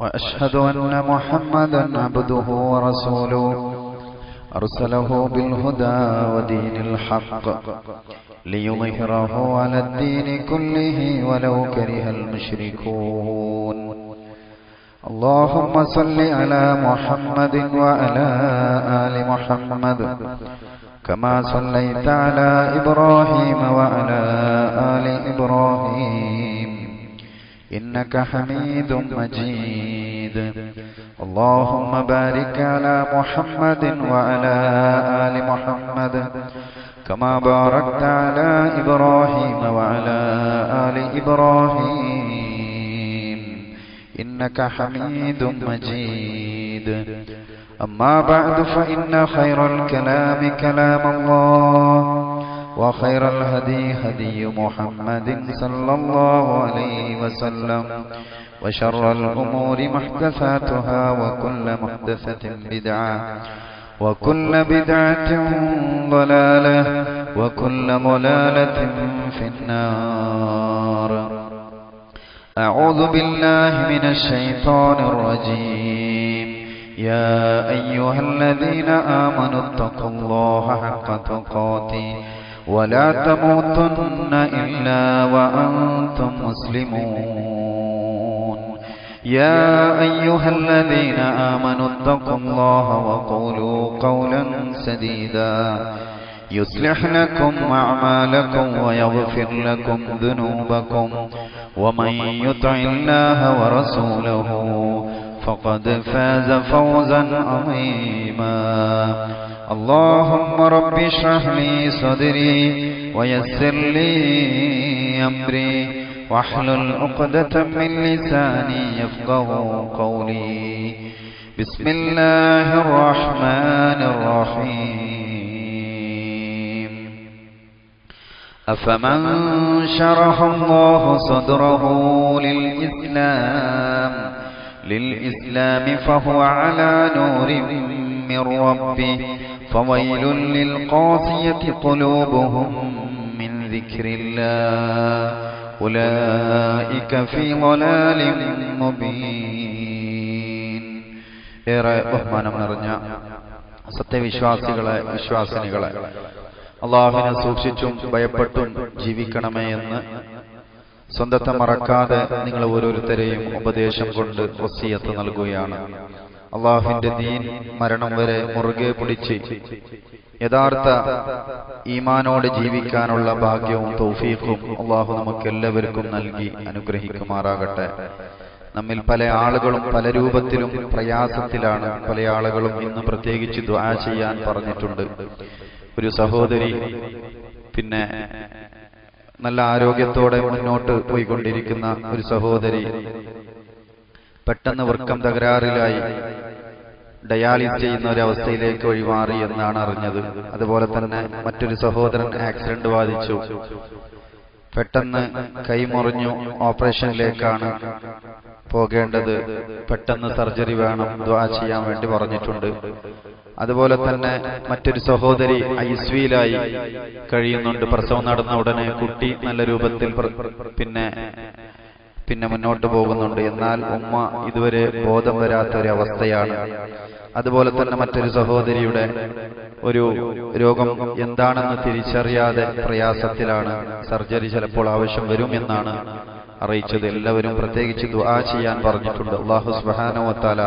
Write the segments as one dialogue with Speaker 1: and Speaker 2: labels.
Speaker 1: وأشهد أن محمدا عبده ورسوله أرسله بالهدى ودين الحق ليظهره على الدين كله ولو كره المشركون. اللهم صل على محمد وعلى آل محمد كما صليت على إبراهيم وعلى آل إبراهيم إنك حميد مجيد. اللهم بارك على محمد وعلى آل محمد كما باركت على إبراهيم وعلى آل إبراهيم إنك حميد مجيد. أما بعد فإن خير الكلام كلام الله وخير الهدي هدي محمد صلى الله عليه وسلم وشر الأمور محدثاتها وكل محدثة بدعة وكل بدعة ضلالة وكل ضلالة في النار. أعوذ بالله من الشيطان الرجيم. يا أيها الذين آمنوا اتقوا الله حق تقاته ولا تموتن إلا وأنتم مسلمون. يا أيها الذين آمنوا اتقوا الله وقولوا قولا سديدا يصلح لكم أعمالكم ويغفر لكم ذنوبكم ومن يطع الله ورسوله فقد فاز فوزا عظيما. اللهم رب اشرح لي صدري ويسر لي أمري واحلل عقدة من لساني يفقه قولي. بسم الله الرحمن الرحيم. أفمن شرح الله صدره للإسلام فهو على نور من ربه فويل للقاسية قلوبهم من ذكر الله أولئك في ضلال مبين. ഏറെ ബഹുമാനം നിറഞ്ഞ സത്യവിശ്വാസികളെ വിശ്വാസിനികളെ, അള്ളാഹുവിനെ സൂക്ഷിച്ചും ഭയപ്പെട്ടും ജീവിക്കണമേ എന്ന് സ്വന്തത്തെ മറക്കാതെ നിങ്ങൾ ഓരോരുത്തരെയും ഉപദേശം കൊണ്ട് വസിയത്ത് നൽകുകയാണ്. അള്ളാഹുവിന്റെ ദീൻ മരണം വരെ മുറുകെ പിടിച്ച് യഥാർത്ഥ ഈമാനോട് ജീവിക്കാനുള്ള ഭാഗ്യവും തൗഫീഖും അള്ളാഹു നമുക്കെല്ലാവർക്കും നൽകി അനുഗ്രഹിക്കുമാറാകട്ടെ. നമ്മിൽ പല ആളുകളും പല രൂപത്തിലും പ്രയാസത്തിലാണ്. പല ആളുകളും ഇന്ന് പ്രത്യേകിച്ച് ദുആ ചെയ്യാൻ പറഞ്ഞിട്ടുണ്ട്. ഒരു സഹോദരി പിന്നെ നല്ല ആരോഗ്യത്തോടെ മുന്നോട്ട് പോയിക്കൊണ്ടിരിക്കുന്ന ഒരു സഹോദരി പെട്ടെന്ന് വൃക്കം തകരാറിലായി ഡയാലിസ് ചെയ്യുന്ന ഒരവസ്ഥയിലേക്ക് വഴിമാറി എന്നാണ് അറിഞ്ഞത്. അതുപോലെ തന്നെ മറ്റൊരു സഹോദരൻ ആക്സിഡന്റ് ബാധിച്ചു, പെട്ടെന്ന് കൈമുറിഞ്ഞു, ഓപ്പറേഷനിലേക്കാണ് പോകേണ്ടത്, പെട്ടെന്ന് സർജറി വേണം, ദുആ ചെയ്യാൻ വേണ്ടി പറഞ്ഞിട്ടുണ്ട്. അതുപോലെ തന്നെ മറ്റൊരു സഹോദരി ഐസിയുവിലായി കഴിയുന്നുണ്ട്. പ്രസവം നടന്ന ഉടനെ കുട്ടി നല്ല രൂപത്തിൽ പിന്നെ മുന്നോട്ട് പോകുന്നുണ്ട്. എന്നാൽ ഉമ്മ ഇതുവരെ ബോധം വരാത്ത ഒരു അവസ്ഥയാണ്. അതുപോലെ തന്നെ മറ്റൊരു സഹോദരിയുടെ ഒരു രോഗം എന്താണെന്ന് തിരിച്ചറിയാതെ പ്രയാസത്തിലാണ്. സർജറി ചിലപ്പോൾ ആവശ്യം വരും എന്നാണ് അറിയിച്ചത്. എല്ലാവരും പ്രത്യേകിച്ച് ദുആ ചെയ്യാൻ പറഞ്ഞിട്ടുണ്ട്. അല്ലാഹു സുബ്ഹാനഹു വ തആല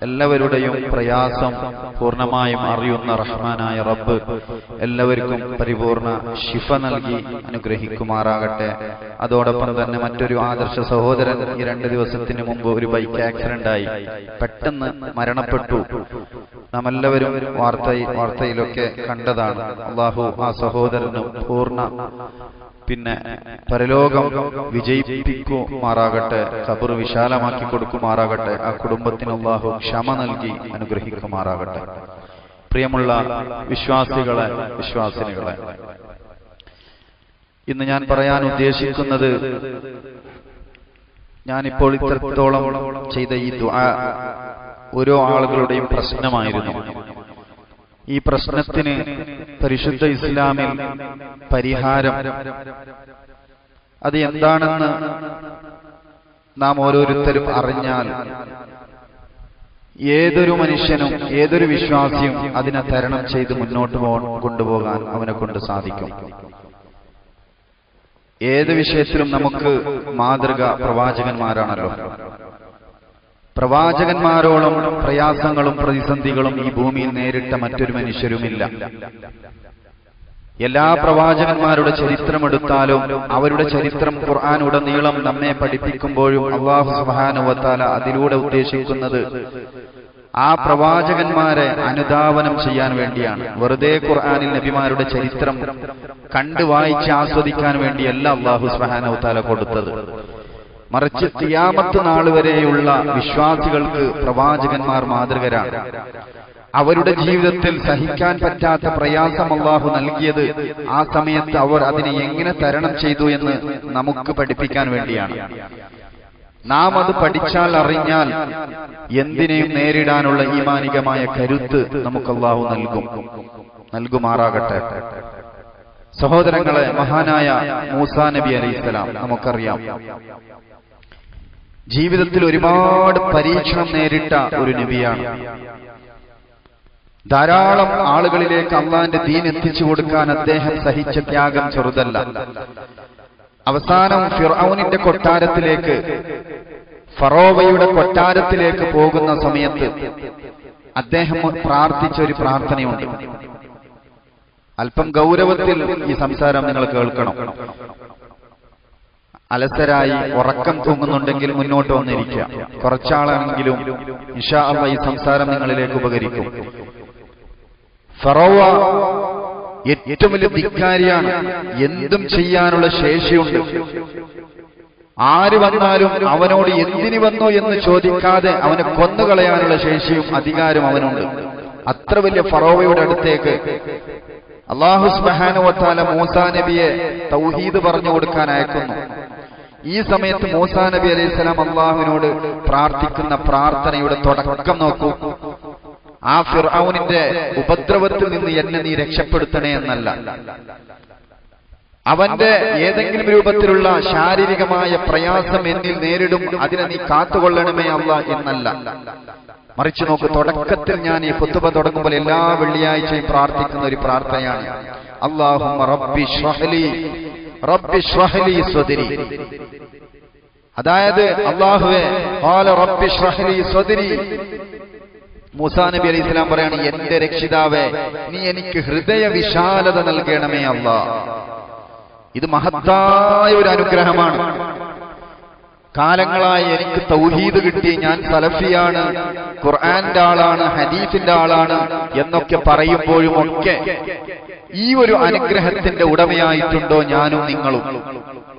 Speaker 1: എല്ലാവരുടെയും പ്രയാസം പൂർണ്ണമായും അറിയുന്ന റഹ്മാനായ റബ്ബ് എല്ലാവർക്കും പരിപൂർണ ശിഫ നൽകി അനുഗ്രഹിക്കുമാറാകട്ടെ. അതോടൊപ്പം തന്നെ മറ്റൊരു ആദർശ സഹോദരൻ ഈ 2 ദിവസത്തിന് മുമ്പ് ഒരു ബൈക്ക് ആക്സിഡന്റ് ആയി പെട്ടെന്ന് മരണപ്പെട്ടു. നാം എല്ലാവരും വാർത്തയിലൊക്കെ കണ്ടതാണ്. അല്ലാഹു ആ സഹോദരന് പൂർണ്ണ പരലോകം വിജയിപ്പിക്കുമാറാകട്ടെ, ഖബർ വിശാലമാക്കി കൊടുക്കുമാറാകട്ടെ. ആ കുടുംബത്തിന് അല്ലാഹു ക്ഷമ നൽകി അനുഗ്രഹിക്കുമാറാകട്ടെ. പ്രിയമുള്ള വിശ്വാസികളെ, വിശ്വാസിനികളെ, ഇന്ന് ഞാൻ പറയാൻ ഉദ്ദേശിക്കുന്നത്, ഞാനിപ്പോൾ ഇത്രത്തോളം ചെയ്ത ഈ ദുആ ഓരോ ആളുകളുടെയും പ്രശ്നമായിരുന്നു. ഈ പ്രശ്നത്തിന് പരിശുദ്ധ ഇസ്ലാമിൽ പരിഹാരം അത് എന്താണെന്ന് നാം ഓരോരുത്തരും അറിഞ്ഞാൽ ഏതൊരു മനുഷ്യനും ഏതൊരു വിശ്വാസിയും അതിനെ തരണം ചെയ്ത് മുന്നോട്ട് കൊണ്ടുപോകാൻ അവനെ കൊണ്ട് സാധിക്കും. ഏത് വിഷയത്തിലും നമുക്ക് മാതൃക പ്രവാചകന്മാരാണല്ലോ. പ്രവാചകന്മാരോളം പ്രയാസങ്ങളും പ്രതിസന്ധികളും ഈ ഭൂമിയിൽ നേരിട്ട മറ്റൊരു മനുഷ്യരുമില്ല. എല്ലാ പ്രവാചകന്മാരുടെ ചരിത്രമെടുത്താലും അവരുടെ ചരിത്രം ഖുർആൻ ഉടനീളം നമ്മെ പഠിപ്പിക്കുമ്പോഴും അല്ലാഹു സുബ്ഹാനഹു വ തആല അതിലൂടെ ഉദ്ദേശിക്കുന്നത് ആ പ്രവാചകന്മാരെ അനുധാവനം ചെയ്യാൻ വേണ്ടിയാണ്. വെറുതെ ഖുർആനിൽ നബിമാരുടെ ചരിത്രം കണ്ടു വായിച്ച് ആസ്വദിക്കാൻ വേണ്ടിയല്ല അല്ലാഹു സുബ്ഹാനഹു വ തആല കൊടുത്തത്. മറിച്ച് ഖിയാമത്ത് നാൾ വരെയുള്ള വിശ്വാസികൾക്ക് പ്രവാചകന്മാർ മാതൃകരാണ്. അവരുടെ ജീവിതത്തിൽ സഹിക്കാൻ പറ്റാത്ത പ്രയാസം അല്ലാഹു നൽകിയത് ആ സമയത്ത് അവർ അതിനെ എങ്ങനെ തരണം ചെയ്തു എന്ന് നമുക്ക് പഠിപ്പിക്കാൻ വേണ്ടിയാണ്. നാം അത് പഠിച്ചാൽ അറിഞ്ഞാൽ എന്തിനേയും നേരിടാനുള്ള ഈമാനികമായ കരുത്ത് നമുക്ക് അല്ലാഹു നൽകുമാറാകട്ടെ. സഹോദരങ്ങളെ, മഹാനായ മൂസാ നബി അലൈഹിസ്സലാം നമുക്കറിയാം, ജീവിതത്തിൽ ഒരുപാട് പരീക്ഷണം നേരിട്ട ഒരു നബിയാണ്. ധാരാളം ആളുകളിലേക്ക് അള്ളാന്റെ ദീൻ എത്തിച്ചു കൊടുക്കാൻ അദ്ദേഹം സഹിച്ച ത്യാഗം ചെറുതല്ല. അവസാനം ഫിർഔനിന്റെ കൊട്ടാരത്തിലേക്ക്, ഫറോവയുടെ കൊട്ടാരത്തിലേക്ക് പോകുന്ന സമയത്ത് അദ്ദേഹം പ്രാർത്ഥിച്ച ഒരു പ്രാർത്ഥനയുണ്ട്. അല്പം ഗൗരവത്തിൽ ഈ സംസാരം നിങ്ങൾ കേൾക്കണം. അലസരായി ഉറക്കം തൂങ്ങുന്നുണ്ടെങ്കിൽ മുന്നോട്ട് വന്നിരിക്കുക. കുറച്ചാളെങ്കിലും ഇൻഷാ അല്ലാഹ് ഈ സംസാരം നിങ്ങളിലേക്ക് ഉപകരിക്കും. ഫറോവ ഏറ്റവും വലിയ ധിക്കാരിയാണ്. എന്തും ചെയ്യാനുള്ള ശേഷിയുണ്ട്. ആര് വന്നാലും അവനോട് എന്തിനു വന്നോ എന്ന് ചോദിക്കാതെ അവനെ കൊന്നുകളയാനുള്ള ശേഷിയും അധികാരം അവനുണ്ട്. അത്ര വലിയ ഫറോവയുടെ അടുത്തേക്ക് അല്ലാഹു സുബ്ഹാനഹു വ തആല മൂസാ നബിയെ തൗഹീദ് പറഞ്ഞു കൊടുക്കാൻ അയക്കുന്നു. ഈ സമയത്ത് മൂസാ നബി അലൈഹിസ്സലാം അല്ലാഹുവിനോട് പ്രാർത്ഥിക്കുന്ന പ്രാർത്ഥനയുടെ തുടക്കം നോക്കൂ. ആ ഫിർഔനിന്റെ ഉപദ്രവത്തിൽ നിന്ന് എന്നെ നീ രക്ഷപ്പെടുത്തണേ എന്നല്ല, അവന്റെ ഏതെങ്കിലും രൂപത്തിലുള്ള ശാരീരികമായ പ്രയാസം എന്നിൽ നേരിടും, അതിനെ നീ കാത്തുകൊള്ളണമേ അല്ലാഹ് എന്നല്ല. മറിച്ച് നോക്ക്, തുടക്കത്തിൽ ഞാൻ ഈ ഖുത്ബ തുടങ്ങുമ്പോൾ എല്ലാ വെള്ളിയാഴ്ചയും പ്രാർത്ഥിക്കുന്ന ഒരു പ്രാർത്ഥനയാണ്, അല്ലാഹുമ്മ റബ്ബി ഇശ്റഹ് ലി സ്വദ്രി. അതായത് അല്ലാഹുവേ, ഖാല റബ്ബി ഇശ്റഹ് ലി സ്വദ്രി. മൂസാ നബി അലൈഹി സ്വലാം പറയാണ്, എന്റെ രക്ഷിതാവേ, നീ എനിക്ക് ഹൃദയ വിശാലത നൽകണമേ അല്ലാഹ്. ഇത് മഹത്തായ ഒരു അനുഗ്രഹമാണ്. കാലങ്ങളായി എനിക്ക് തൗഹീദ് കിട്ടി, ഞാൻ സലഫിയാണ്, ഖുർആന്റെ ആളാണ്, ഹദീസിന്റെ ആളാണ് എന്നൊക്കെ പറയുമ്പോഴും ഒക്കെ ഈ ഒരു അനുഗ്രഹത്തിന്റെ ഉടമയായിട്ടുണ്ടോ ഞാനും നിങ്ങളും?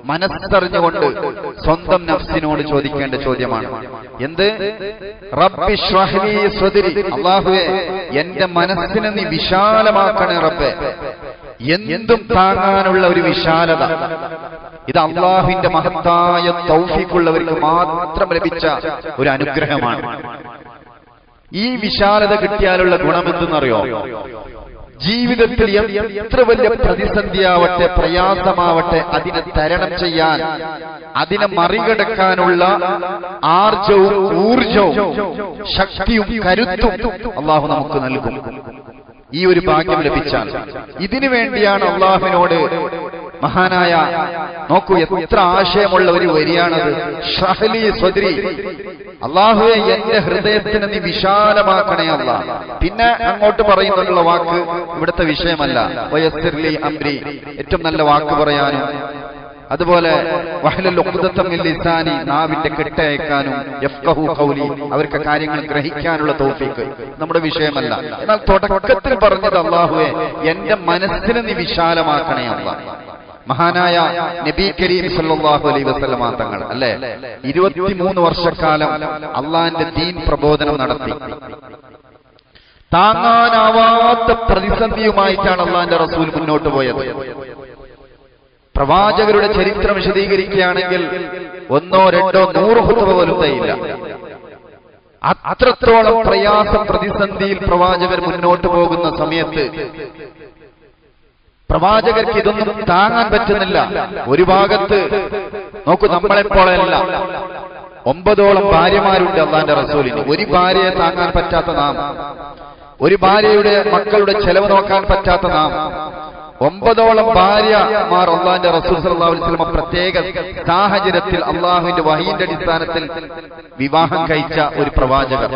Speaker 1: മനസ്സറിഞ്ഞുകൊണ്ട് സ്വന്തം നഫ്സിനോട് ചോദിക്കേണ്ട ചോദ്യമാണ്. എന്ത്? റബ്ബി ഇശ്റഹ് ലി സ്വദ്രി. അല്ലാഹുവേ, എന്റെ മനസ്സിനെ നീ വിശാലമാക്കണേ റബ്ബേ. എന്തും താങ്ങാനുള്ള ഒരു വിശാലത, ഇത് അല്ലാഹുവിന്റെ മഹത്തായ തൗഫീഖുള്ളവർക്ക് മാത്രം ലഭിച്ച ഒരു അനുഗ്രഹമാണ്. ഈ വിശാലത കിട്ടിയാലുള്ള ഗുണമെന്തെന്നറിയോ? ജീവിതത്തിൽ എത്ര വലിയ പ്രതിസന്ധിയാവട്ടെ, പ്രയാസമാവട്ടെ, അതിനെ തരണം ചെയ്യാൻ, അതിനെ മറികടക്കാനുള്ള ആർജവും ഊർജവും ശക്തിയും കരുത്തും അല്ലാഹു നമുക്ക് നൽകും. ഈ ഒരു ഭാഗ്യം ലഭിച്ചാൽ ഇതിനു വേണ്ടിയാണ് അല്ലാഹുവിനോട് മഹാനായ, നോക്കൂ എത്ര ആശയമുള്ള ഒരു വരിയാണത്, ഇശ്റഹ് ലി സ്വദ്രി. അല്ലാഹുവേ, എന്റെ ഹൃദയത്തിന് നീ വിശാലമാക്കണേ അല്ലാഹ്. പിന്നെ അങ്ങോട്ട് പറയുന്നുള്ള വാക്ക് ഇവിടുത്തെ വിഷയമല്ല. വയസ്സിർ ലി അംരി, ഏറ്റവും നല്ല വാക്ക് പറയാനും, അതുപോലെ വഹ്ലുൽ ഉഖ്ദത മിൻ ലിസാനി, നാവിന്റെ കെട്ടയക്കാനും, യഫ്ഖഹു ഖൗലി, അവർക്ക് കാര്യങ്ങൾ ഗ്രഹിക്കാനുള്ള തൗഫീഖ് നമ്മുടെ വിഷയമല്ല. എന്നാൽ തുടക്കത്തിൽ പറഞ്ഞത് അല്ലാഹുവേ, എന്റെ മനസ്സിനെ നീ വിശാലമാക്കണേ അല്ലാഹ്. മഹാനായ നബി കരീം സല്ലല്ലാഹു അലൈഹി വസല്ലമ തങ്ങൾ അല്ലേ 23 വർഷക്കാലം അള്ളാന്റെ ദീൻ പ്രബോധനം നടത്തി. താങ്ങാനാവാത്ത പ്രതിസന്ധിയുമായിട്ടാണ് അള്ളാന്റെ റസൂൽ മുന്നോട്ട് പോയത്. പ്രവാചകരുടെ ചരിത്രം വിശദീകരിക്കുകയാണെങ്കിൽ 1, 2, 100 ഖുത്ബ പോലും തയ്യില്ല. അത്രത്തോളം പ്രയാസം പ്രതിസന്ധിയിൽ പ്രവാചകർ മുന്നോട്ട് പോകുന്ന സമയത്ത് പ്രവാചകർക്ക് ഇതൊന്നും താങ്ങാൻ പറ്റുന്നില്ല. ഒരു ഭാഗത്ത് നോക്കൂ, നമ്മളെപ്പോലെയല്ല, 9ഓളം ഭാര്യമാരുണ്ട് അള്ളാന്റെ റസൂലിന്. ഒരു ഭാര്യയെ താങ്ങാൻ പറ്റാത്ത നാം, ഒരു ഭാര്യയുടെ മക്കളുടെ ചെലവ് നോക്കാൻ പറ്റാത്ത നാം, 9ഓളം ഭാര്യമാർ അള്ളാന്റെ റസൂൽ സല്ലല്ലാഹു അലൈഹി വസല്ലം പ്രത്യേക സാഹചര്യത്തിൽ അള്ളാഹുവിന്റെ വഹീന്റെ അടിസ്ഥാനത്തിൽ വിവാഹം കഴിച്ച ഒരു പ്രവാചകർ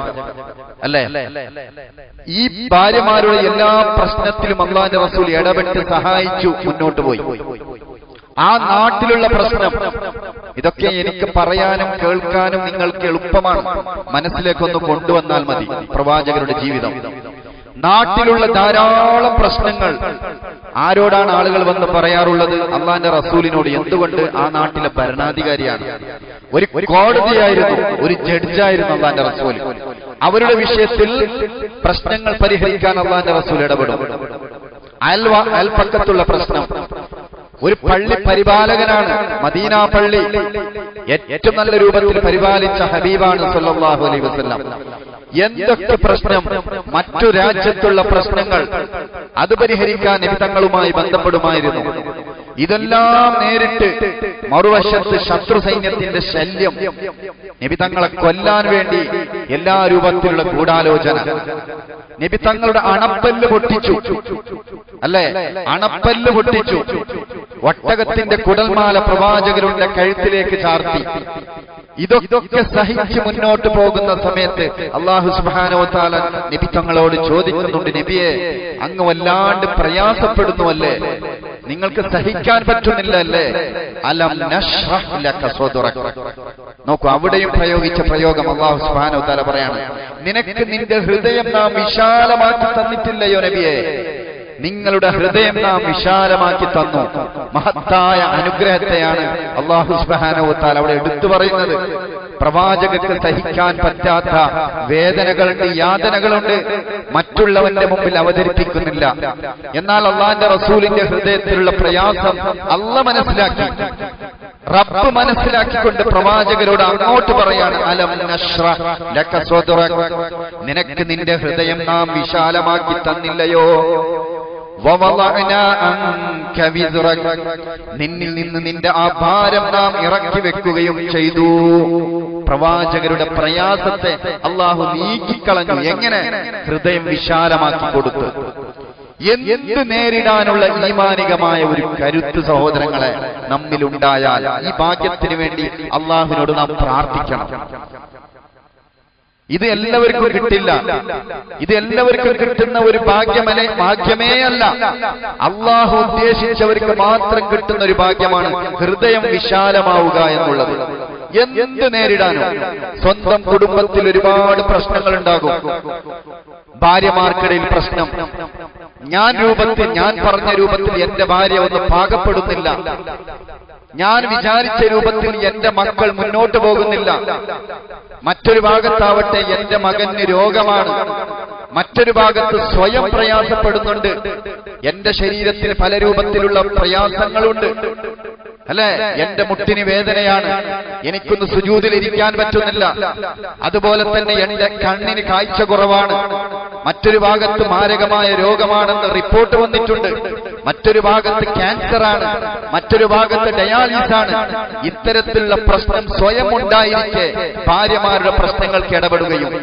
Speaker 1: അല്ലേ? ഈ ഭാര്യമാരുടെ എല്ലാ പ്രശ്നത്തിലും അള്ളാന്റെ റസൂൽ ഇടപെട്ട് സഹായിച്ചു, മുന്നോട്ട് പോയി. ആ നാട്ടിലുള്ള പ്രശ്നം, ഇതൊക്കെ എനിക്ക് പറയാനും കേൾക്കാനും നിങ്ങൾക്ക് എളുപ്പമാണ്, മനസ്സിലേക്കൊന്ന് കൊണ്ടുവന്നാൽ മതി. പ്രവാചകരുടെ ജീവിതം, നാട്ടിലുള്ള ധാരാളം പ്രശ്നങ്ങൾ ആരോടാണ് ആളുകൾ വന്ന് പറയാറുള്ളത്? അള്ളാന്റെ റസൂലിനോട്. എന്തുകൊണ്ട്? ആ നാട്ടിലെ ഭരണാധികാരിയാണ്, ഒരു കോടതിയായിരുന്നു, ഒരു ജഡ്ജായിരുന്നു അള്ളാന്റെ റസൂൽ. അവരുടെ വിഷയത്തിൽ പ്രശ്നങ്ങൾ പരിഹരിക്കാൻ അള്ളാന്റെ റസൂൽ ഇടപെടും. അയൽപക്കത്തുള്ള പ്രശ്നം, ഒരു പള്ളി പരിപാലകനാണ്, മദീന പള്ളി ഏറ്റവും നല്ല രൂപത്തിൽ പരിപാലിച്ച ഹബീബാണ് സല്ലല്ലാഹു അലൈഹി വസല്ലം. എന്തൊക്കെ പ്രശ്നം, മറ്റു രാജ്യത്തുള്ള പ്രശ്നങ്ങൾ, അത് പരിഹരിക്കാൻ നബി തങ്ങളുമായി ബന്ധപ്പെടുമായിരുന്നു. ഇതെല്ലാം നേരിട്ട് മറുവശത്ത് ശത്രു സൈന്യത്തിന്റെ ശല്യം, നബി തങ്ങളെ കൊല്ലാൻ വേണ്ടി എല്ലാ രൂപത്തിലുള്ള ഗൂഢാലോചന. നബി തങ്ങളുടെ അണപ്പല്ല് പൊട്ടിച്ചു അല്ലേ? അണപ്പല്ല് പൊട്ടിച്ചു. ഒട്ടകത്തിന്റെ കുടൽമാല പ്രവാചകരുടെ കഴുത്തിലേക്ക് ചാർത്തി. ഇതൊക്കെ സഹിച്ച് മുന്നോട്ട് പോകുന്ന സമയത്ത് അല്ലാഹു സുബ്ഹാനഹു വ തആല നബി തങ്ങളോട് ചോദിക്കുന്നുണ്ട്, നബിയെ, അങ്ങ് വല്ലാണ്ട് പ്രയാസപ്പെടുന്നുവല്ലേ? നിങ്ങൾക്ക് സഹിക്കാൻ പറ്റുന്നില്ല അല്ലേ? അലം നശ്റഹ് ലക സദ്റക. നോക്കൂ, അവിടെയും പ്രയോഗിച്ച പ്രയോഗം അല്ലാഹു സുബ്ഹാനഹു വ തആല പറയാണ്, നിനക്ക് നിന്റെ ഹൃദയം നാം വിശാലമാക്കി തന്നിട്ടില്ലയോ നബിയെ? നിങ്ങളുടെ ഹൃദയം നാം വിശാലമാക്കി തന്നു. മഹത്തായ അനുഗ്രഹത്തെയാണ് അല്ലാഹു സുബ്ഹാനഹു വ തആല അവിടെ എടുത്തു പറയുന്നത്. പ്രവാചകർക്ക് സഹിക്കാൻ പറ്റാത്ത വേദനകളുണ്ട്, യാതനകളുണ്ട്, മറ്റുള്ളവന്റെ മുമ്പിൽ അവതരിപ്പിക്കുന്നില്ല. എന്നാൽ അള്ളാന്റെ റസൂലിന്റെ ഹൃദയത്തിലുള്ള പ്രയാസം അല്ലാഹ് മനസ്സിലാക്കി, റബ്ബ് മനസ്സിലാക്കിക്കൊണ്ട് പ്രവാചകരോട് അങ്ങോട്ട് പറയാണ്, അലം നശ്റഹ് ലക സദ്റക, നിനക്ക് നിന്റെ ഹൃദയം നാം വിശാലമാക്കി തന്നില്ലയോ? നിന്നിൽ നിന്ന് നിന്റെ ആ ഭാരം നാം ഇറക്കി വെക്കുകയും ചെയ്തു. പ്രവാചകരുടെ പ്രയാസത്തെ അള്ളാഹു നീക്കിക്കളഞ്ഞു. എങ്ങനെ? ഹൃദയം വിശാലമാക്കി കൊടുത്തു. എന്ത് നേരിടാനുള്ള ഈമാനികമായ ഒരു കരുത്ത് സഹോദരങ്ങളെ നമ്മിലുണ്ടായാൽ ഈ ഭാഗ്യത്തിന് വേണ്ടി അള്ളാഹുവിനോട് നാം പ്രാർത്ഥിക്കണം. ഇത് എല്ലാവർക്കും കിട്ടില്ല. ഇത് എല്ലാവർക്കും കിട്ടുന്ന ഒരു ഭാഗ്യമേ അല്ല. അള്ളാഹു ഉദ്ദേശിച്ചവർക്ക് മാത്രം കിട്ടുന്ന ഒരു ഭാഗ്യമാണ് ഹൃദയം വിശാലമാവുക എന്നുള്ളത്. എന്ത് നേരിടാനും. സ്വന്തം കുടുംബത്തിൽ ഒരുപാട് പ്രശ്നങ്ങൾ ഉണ്ടാകും. ഭാര്യമാർക്കിടയിൽ പ്രശ്നം. ഞാൻ പറഞ്ഞ രൂപത്തിൽ എന്റെ ഭാര്യ ഒന്ന് പാകപ്പെടുന്നില്ല, ഞാൻ വിചാരിച്ച രൂപത്തിൽ എന്റെ മക്കൾ മുന്നോട്ട് പോകുന്നില്ല. മറ്റൊരു ഭാഗത്താവട്ടെ എന്റെ മകന് രോഗമാണ്, മറ്റൊരു ഭാഗത്ത് സ്വയം പ്രയാസപ്പെടുന്നുണ്ട്. എന്റെ ശരീരത്തിന് പല രൂപത്തിലുള്ള പ്രയാസങ്ങളുണ്ട് അല്ലെ? എന്റെ മുട്ടിന് വേദനയാണ്, എനിക്കൊന്ന് സുജൂദിലിരിക്കാൻ പറ്റുന്നില്ല. അതുപോലെ തന്നെ എന്റെ കണ്ണിന് കാഴ്ച കുറവാണ്. മറ്റൊരു ഭാഗത്ത് മാരകമായ രോഗമാണെന്ന് റിപ്പോർട്ട് വന്നിട്ടുണ്ട്. മറ്റൊരു ഭാഗത്ത് ക്യാൻസറാണ്, മറ്റൊരു ഭാഗത്ത് ഡയാലിസിസ് ആണ്. ഇത്തരത്തിലുള്ള പ്രശ്നം സ്വയം ഉണ്ടായിരിക്കെ ഭാര്യമാരുടെ പ്രശ്നങ്ങൾക്ക് ഇടപെടുകയും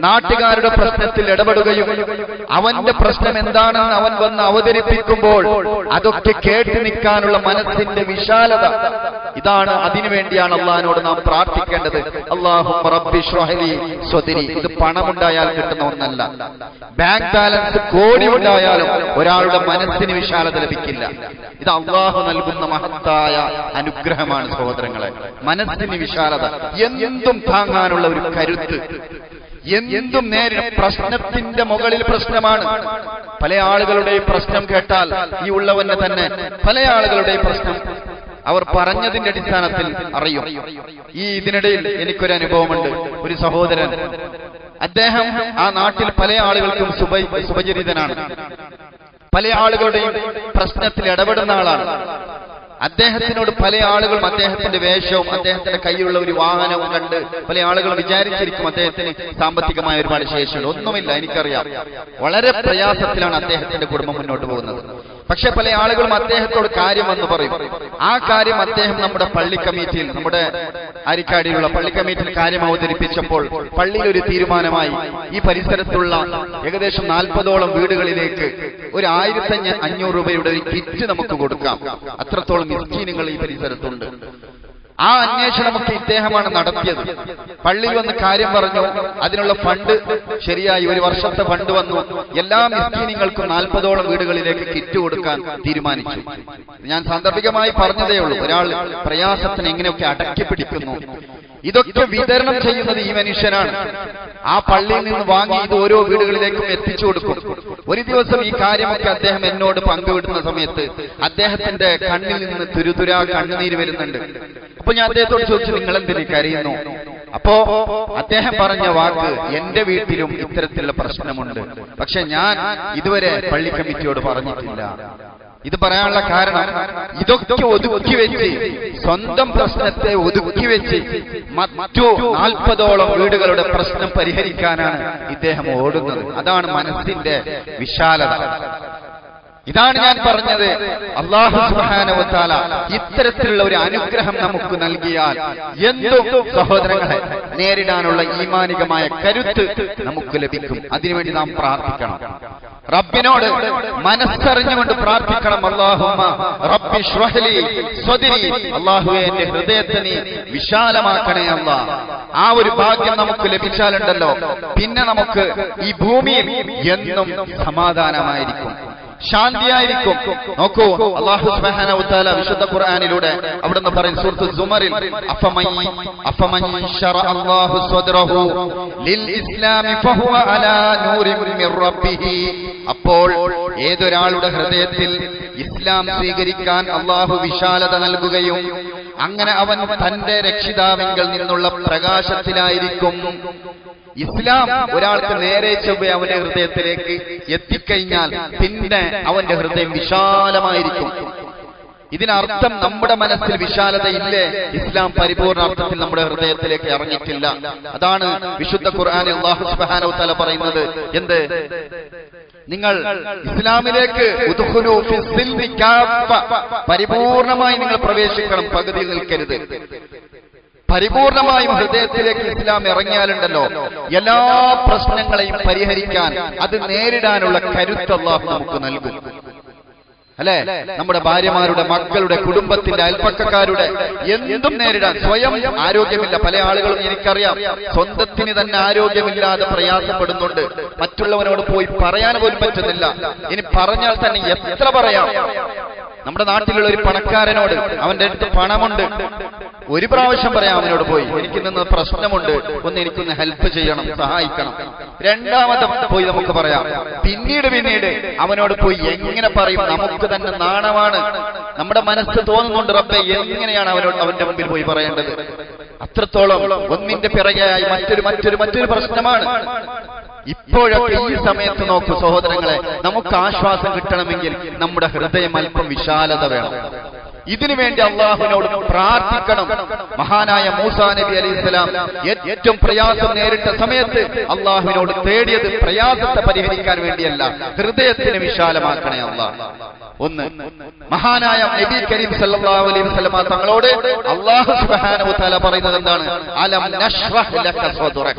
Speaker 1: നാട്ടുകാരുടെ പ്രശ്നത്തിൽ ഇടപെടുകയും അവന്റെ പ്രശ്നം എന്താണെന്ന് അവൻ വന്ന് അവതരിപ്പിക്കുമ്പോൾ അതൊക്കെ കേട്ടു നിൽക്കാനുള്ള മനസ്സിന്റെ വിശാലത, ഇതാണ്. അതിനുവേണ്ടിയാണ് അള്ളാഹിനോട് നാം പ്രാർത്ഥിക്കേണ്ടത്. അല്ലാഹുമ്മ റബ്ബി ഇശ്റഹ് ലി സ്വദ്രി. ഇത് പണമുണ്ടായാൽ കിട്ടുന്ന ഒന്നല്ല. ബാങ്ക് ബാലൻസ് കോടി ഉണ്ടായാലും ഒരാളുടെ മനസ്സിന് വിശാലത ലഭിക്കില്ല. ഇത് അള്ളാഹു നൽകുന്ന മഹത്തായ അനുഗ്രഹമാണ് സഹോദരങ്ങളെ. മനസ്സിന് വിശാലത, എന്തും താങ്ങാനുള്ള ഒരു കരുത്ത്, എന്തും നേരിടും. പ്രശ്നത്തിന്റെ മുകളിൽ പ്രശ്നമാണ്. പല ആളുകളുടെ പ്രശ്നം കേട്ടാൽ ഈ ഉള്ളവന്റെ തന്നെ പല ആളുകളുടെ പ്രശ്നം അവർ പറഞ്ഞതിന്റെ അടിസ്ഥാനത്തിൽ അറിയും. ഇതിനിടയിൽ എനിക്കൊരു അനുഭവമുണ്ട്. ഒരു സഹോദരൻ, അദ്ദേഹം ആ നാട്ടിൽ പല ആളുകൾക്കും സുപരിചിതനാണ്. പല ആളുകളുടെയും പ്രശ്നത്തിൽ ഇടപെടുന്ന ആളാണ്. അദ്ദേഹത്തിനോട് പല ആളുകളും അദ്ദേഹത്തിന്റെ വേഷവും അദ്ദേഹത്തിന്റെ കയ്യിലുള്ള ഒരു വാഹനവും കണ്ട് പല ആളുകളും വിചാരിച്ചിരിക്കും അദ്ദേഹത്തിന് സാമ്പത്തികമായ ഒരുപാട് ശേഷിയുണ്ട്. ഒന്നുമില്ല, എനിക്കറിയാം. വളരെ പ്രയാസത്തിലാണ് അദ്ദേഹത്തിന്റെ കുടുംബം മുന്നോട്ട് പോകുന്നത്. പക്ഷെ പല ആളുകളും അദ്ദേഹത്തോട് കാര്യം എന്ന് പറയും. ആ കാര്യം അദ്ദേഹം നമ്മുടെ പള്ളി കമ്മിറ്റിയിൽ, നമ്മുടെ അരിക്കാടിയിലുള്ള പള്ളി കമ്മിറ്റിയിൽ കാര്യം അവതരിപ്പിച്ചപ്പോൾ പള്ളിയിൽ ഒരു തീരുമാനമായി, ഈ പരിസരത്തുള്ള ഏകദേശം 40ഓളം വീടുകളിലേക്ക് ഒരു 1500 രൂപയുടെ ഒരു കിറ്റ് നമുക്ക് കൊടുക്കാം. അത്രത്തോളം മിസ്കീനുകൾ ഈ പരിസരത്തുണ്ട്. ആ അന്വേഷണമൊക്കെ ഇദ്ദേഹമാണ് നടത്തിയത്. പള്ളിയിൽ വന്ന് കാര്യം പറഞ്ഞു, അതിനുള്ള ഫണ്ട് ശരിയായി, ഒരു വർഷത്തെ ഫണ്ട് വന്നു. എല്ലാ മിസ്കീനുകൾക്കും 40ഓളം വീടുകളിലേക്ക് കിറ്റ് കൊടുക്കാൻ തീരുമാനിച്ചു. ഞാൻ സാന്ദർഭികമായി പറഞ്ഞതേ ഉള്ളൂ. ഒരാൾ പ്രയാസത്തിന് എങ്ങനെയൊക്കെ അടക്കി പിടിക്കുന്നു. ഇതൊക്കെ വിതരണം ചെയ്യുന്നത് ഈ മനുഷ്യനാണ്. ആ പള്ളിയിൽ നിന്ന് വാങ്ങി ഇത് ഓരോ വീടുകളിലേക്കും എത്തിച്ചു കൊടുക്കും. ഒരു ദിവസം ഈ കാര്യമൊക്കെ അദ്ദേഹം എന്നോട് പങ്കുവിടുന്ന സമയത്ത് അദ്ദേഹത്തിന്റെ കണ്ണിൽ നിന്ന് തുരുതുരാ കണ്ണുനീര് വരുന്നുണ്ട്. അപ്പൊ ഞാൻ അദ്ദേഹത്തോട് ചോദിച്ചു, നിങ്ങൾ എന്തിനു കരയുന്നു? അപ്പോ അദ്ദേഹം പറഞ്ഞ വാക്ക്, എന്റെ വീട്ടിലും ഇത്തരത്തിലുള്ള പ്രശ്നമുണ്ട്, പക്ഷെ ഞാൻ ഇതുവരെ പള്ളി കമ്മിറ്റിയോട് പറഞ്ഞിട്ടില്ല. ഇത് പറയാനുള്ള കാരണം, ഇതൊക്കെ ഒതുക്കി വെച്ച്, സ്വന്തം പ്രശ്നത്തെ ഒതുക്കി വെച്ച് മറ്റു 40ഓളം വീടുകളുടെ പ്രശ്നം പരിഹരിക്കാനാണ് ഇദ്ദേഹം ഓടുന്നത്. അതാണ് മനസ്സിന്റെ വിശാലത. ഇതാണ് ഞാൻ പറഞ്ഞത്. അല്ലാഹു സുബ്ഹാനഹു വ തആല ഇത്തരത്തിലുള്ള ഒരു അനുഗ്രഹം നമുക്ക് നൽകിയാൽ എന്തും സഹോദരങ്ങളെ നേരിടാനുള്ള ഈമാനികമായ കരുത്ത് നമുക്ക് ലഭിക്കും. അതിനുവേണ്ടി നാം പ്രാർത്ഥിക്കണം. റബ്ബിനോട് മനസ്സറിഞ്ഞുകൊണ്ട് പ്രാർത്ഥിക്കണം. അല്ലാഹുമ്മ റബ്ബി ശ്റഹ് ലി സ്വദ്രി, അല്ലാഹുവേ എന്റെ ഹൃദയത്തെ നീ വിശാലമാക്കണേ അല്ലാ. ആ ഒരു ഭാഗ്യം നമുക്ക് ലഭിച്ചാലുണ്ടല്ലോ, പിന്നെ നമുക്ക് ഈ ഭൂമിയിൽ എന്നും സമാധാനമായിരിക്കും, ശാന്തിയായിരിക്കും. നോക്കൂ, അല്ലാഹു സുബ്ഹാനഹു വ തആല വിശുദ്ധ ഖുർആനിലൂടെ അവിടുന്ന് പറയും സൂറത്തുൽ സുമറിൽ, അഫമൻ ശറഅ അല്ലാഹു സ്വദ്റഹു ലിൽ ഇസ്ലാമി ഫഹുവ അലാ നൂരിൻ മിർ റബ്ബിഹി. അപ്പോൾ ഏതൊരാളുടെ ഹൃദയത്തിൽ ഇസ്ലാം സ്വീകരിക്കാൻ അല്ലാഹു വിശാലത നൽകുകയും അങ്ങനെ അവൻ തന്റെ രക്ഷിതാവിങ്കൽ നിന്നുള്ള പ്രകാശത്തിലായിരിക്കും. ഇസ്ലാം ഒരാൾക്ക് നേരെ ചൊവ്വേ അവന്റെ ഹൃദയത്തിലേക്ക് എത്തിക്കഴിഞ്ഞാൽ പിന്നെ അവന്റെ ഹൃദയം വിശാലമായിരിക്കും. ഇതിനർത്ഥം നമ്മുടെ മനസ്സിൽ വിശാലതയില്ലേ, ഇസ്ലാം പരിപൂർണ അർത്ഥത്തിൽ നമ്മുടെ ഹൃദയത്തിലേക്ക് ഇറങ്ങിയിട്ടില്ല. അതാണ് വിശുദ്ധ ഖുർആനിൽ അല്ലാഹു സുബ്ഹാനഹു വ തആല പറയുന്നത്. എന്ത്? നിങ്ങൾ ഇസ്ലാമിലേക്ക് ഉദ്ഖുലൂ ഫിസ്സിൽമി കാഫ, പരിപൂർണമായി നിങ്ങൾ പ്രവേശിക്കണം, പകുതി നിൽക്കരുത്. പരിപൂർണമായും ഹൃദയത്തിലേക്ക് ഇസ്ലാം ഇറങ്ങിയാലുണ്ടല്ലോ, എല്ലാ പ്രശ്നങ്ങളെയും പരിഹരിക്കാൻ, അത് നേരിടാനുള്ള കരുത്ത് അല്ലാഹു നമുക്ക് നൽകും. അല്ലെ? നമ്മുടെ ഭാര്യമാരുടെ, മക്കളുടെ, കുടുംബത്തിന്റെ, അയൽപ്പക്കക്കാരുടെ എന്തും നേരിടാൻ. സ്വയം ആരോഗ്യമില്ല പല ആളുകളും, എനിക്കറിയാം, സ്വന്തത്തിന് തന്നെ ആരോഗ്യമില്ലാതെ പ്രയാസപ്പെടുന്നുണ്ട്. മറ്റുള്ളവനോട് പോയി പറയാൻ പോലും പറ്റുന്നില്ല. ഇനി പറഞ്ഞാൽ തന്നെ എത്ര പറയാം. നമ്മുടെ നാട്ടിലുള്ള ഒരു പണക്കാരനോട്, അവന്റെ അടുത്ത് പണമുണ്ട്, ഒരു പ്രാവശ്യം പറയാം അവനോട് പോയി, എനിക്ക് നിന്ന് പ്രശ്നമുണ്ട്, ഒന്ന് എനിക്കൊന്ന് ഹെൽപ്പ് ചെയ്യണം, സഹായിക്കണം. രണ്ടാമത്തെ പോയി നമുക്ക് പറയാം. പിന്നീട് അവനോട് പോയി എങ്ങനെ പറയും? നമുക്ക് തന്നെ നാണമാണ്. നമ്മുടെ മനസ്സ് തോന്നുന്നുണ്ട്, റബ്ബേ എങ്ങനെയാണ് അവന്റെ മുമ്പിൽ പോയി പറയേണ്ടത്? അത്രത്തോളം ഒന്നിന്റെ പിറകെയായി മറ്റൊരു പ്രശ്നമാണ്. ഇപ്പോഴൊക്കെ ഈ സമയത്ത് നോക്കൂ സഹോദരങ്ങളെ, നമുക്ക് ആശ്വാസം കിട്ടണമെങ്കിൽ നമ്മുടെ ഹൃദയം അല്പം വിശാലത വേണം. ഇതിനു വേണ്ടി അള്ളാഹുവിനോട് പ്രാർത്ഥിക്കണം. മഹാനായ മൂസാ നബി അലൈഹിസ്സലാം ഏറ്റവും പ്രയാസം നേരിട്ട സമയത്ത് അള്ളാഹുവിനോട് തേടിയത് പ്രയാസത്തെ പരിഹരിക്കാൻ വേണ്ടിയല്ല, ഹൃദയത്തിന് വിശാലമാക്കണേ അള്ളാഹ്. ഒന്ന്, മഹാനായ നബി കരീം സല്ലല്ലാഹു അലൈഹി വസല്ലം തങ്ങളോട് അല്ലാഹു സുബ്ഹാനഹു വ തആല പറയുന്നത് എന്താണ്? അലം നശ്റഹ് ലക സദ്റക,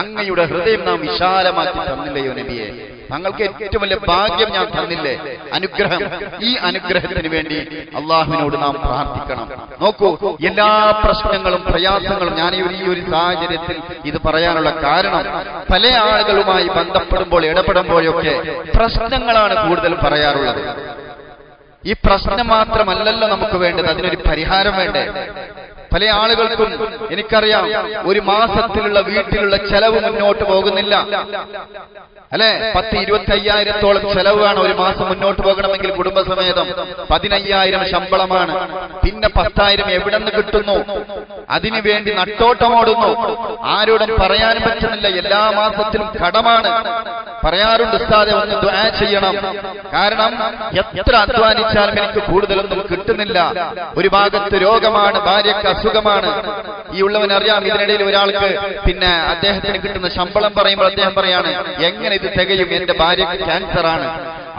Speaker 1: അങ്ങയുടെ ഹൃദയം നാം വിശാലമാക്കി തന്നില്ലയോ നബിയെ? തങ്ങൾക്ക് ഏറ്റവും വലിയ ഭാഗ്യം ഞാൻ തന്നില്ലേ, അനുഗ്രഹം. ഈ അനുഗ്രഹത്തിന് വേണ്ടി അള്ളാഹുവിനോട് നാം പ്രാർത്ഥിക്കണം. നോക്കൂ, എല്ലാ പ്രശ്നങ്ങളും പ്രയാസങ്ങളും, ഞാൻ ഈ ഒരു സാഹചര്യത്തിൽ ഇത് പറയാനുള്ള കാരണം, പല ആളുകളുമായി ബന്ധപ്പെടുമ്പോൾ ഇടപെടുമ്പോഴൊക്കെ പ്രശ്നങ്ങളാണ് കൂടുതൽ പറയാറുള്ളത്. ഈ പ്രശ്നം മാത്രമല്ലല്ലോ നമുക്ക് വേണ്ടത്, അതിനൊരു പരിഹാരം വേണ്ടേ? പല ആളുകൾക്കും എനിക്കറിയാം, ഒരു മാസത്തിലുള്ള വീട്ടിലുള്ള ചെലവ് മുന്നോട്ട് പോകുന്നില്ല. അല്ലെ, 10-25,000-ഓളം ചെലവാണ് ഒരു മാസം മുന്നോട്ട് പോകണമെങ്കിൽ കുടുംബസമേതം. 15,000 ശമ്പളമാണ്, പിന്നെ 10,000 എവിടെ നിന്ന് കിട്ടുന്നു? അതിനു വേണ്ടി നട്ടോട്ടമോടുന്നു. ആരോടും പറയാനും പറ്റുന്നില്ല, എല്ലാ മാസത്തിലും കടമാണ്. പറയാറുണ്ട്, ഉസ്താദെ ഒന്ന് ദുആ ചെയ്യണം, കാരണം എത്ര അധ്വാനിച്ചാലും എനിക്ക് കൂടുതലൊന്നും കിട്ടുന്നില്ല. ഒരു ഭാഗത്ത് രോഗമാണ്, ഭാര്യക്ക് അസുഖമാണ്. ഈ ഉള്ളവനറിയാം. ഇതിനിടയിൽ ഒരാൾക്ക് പിന്നെ അദ്ദേഹത്തിന് കിട്ടുന്ന ശമ്പളം പറയുമ്പോൾ അദ്ദേഹം പറയാണ്, എങ്ങനെ ഇത് തികയും, എന്റെ ഭാര്യക്ക് ക്യാൻസർ ആണ്.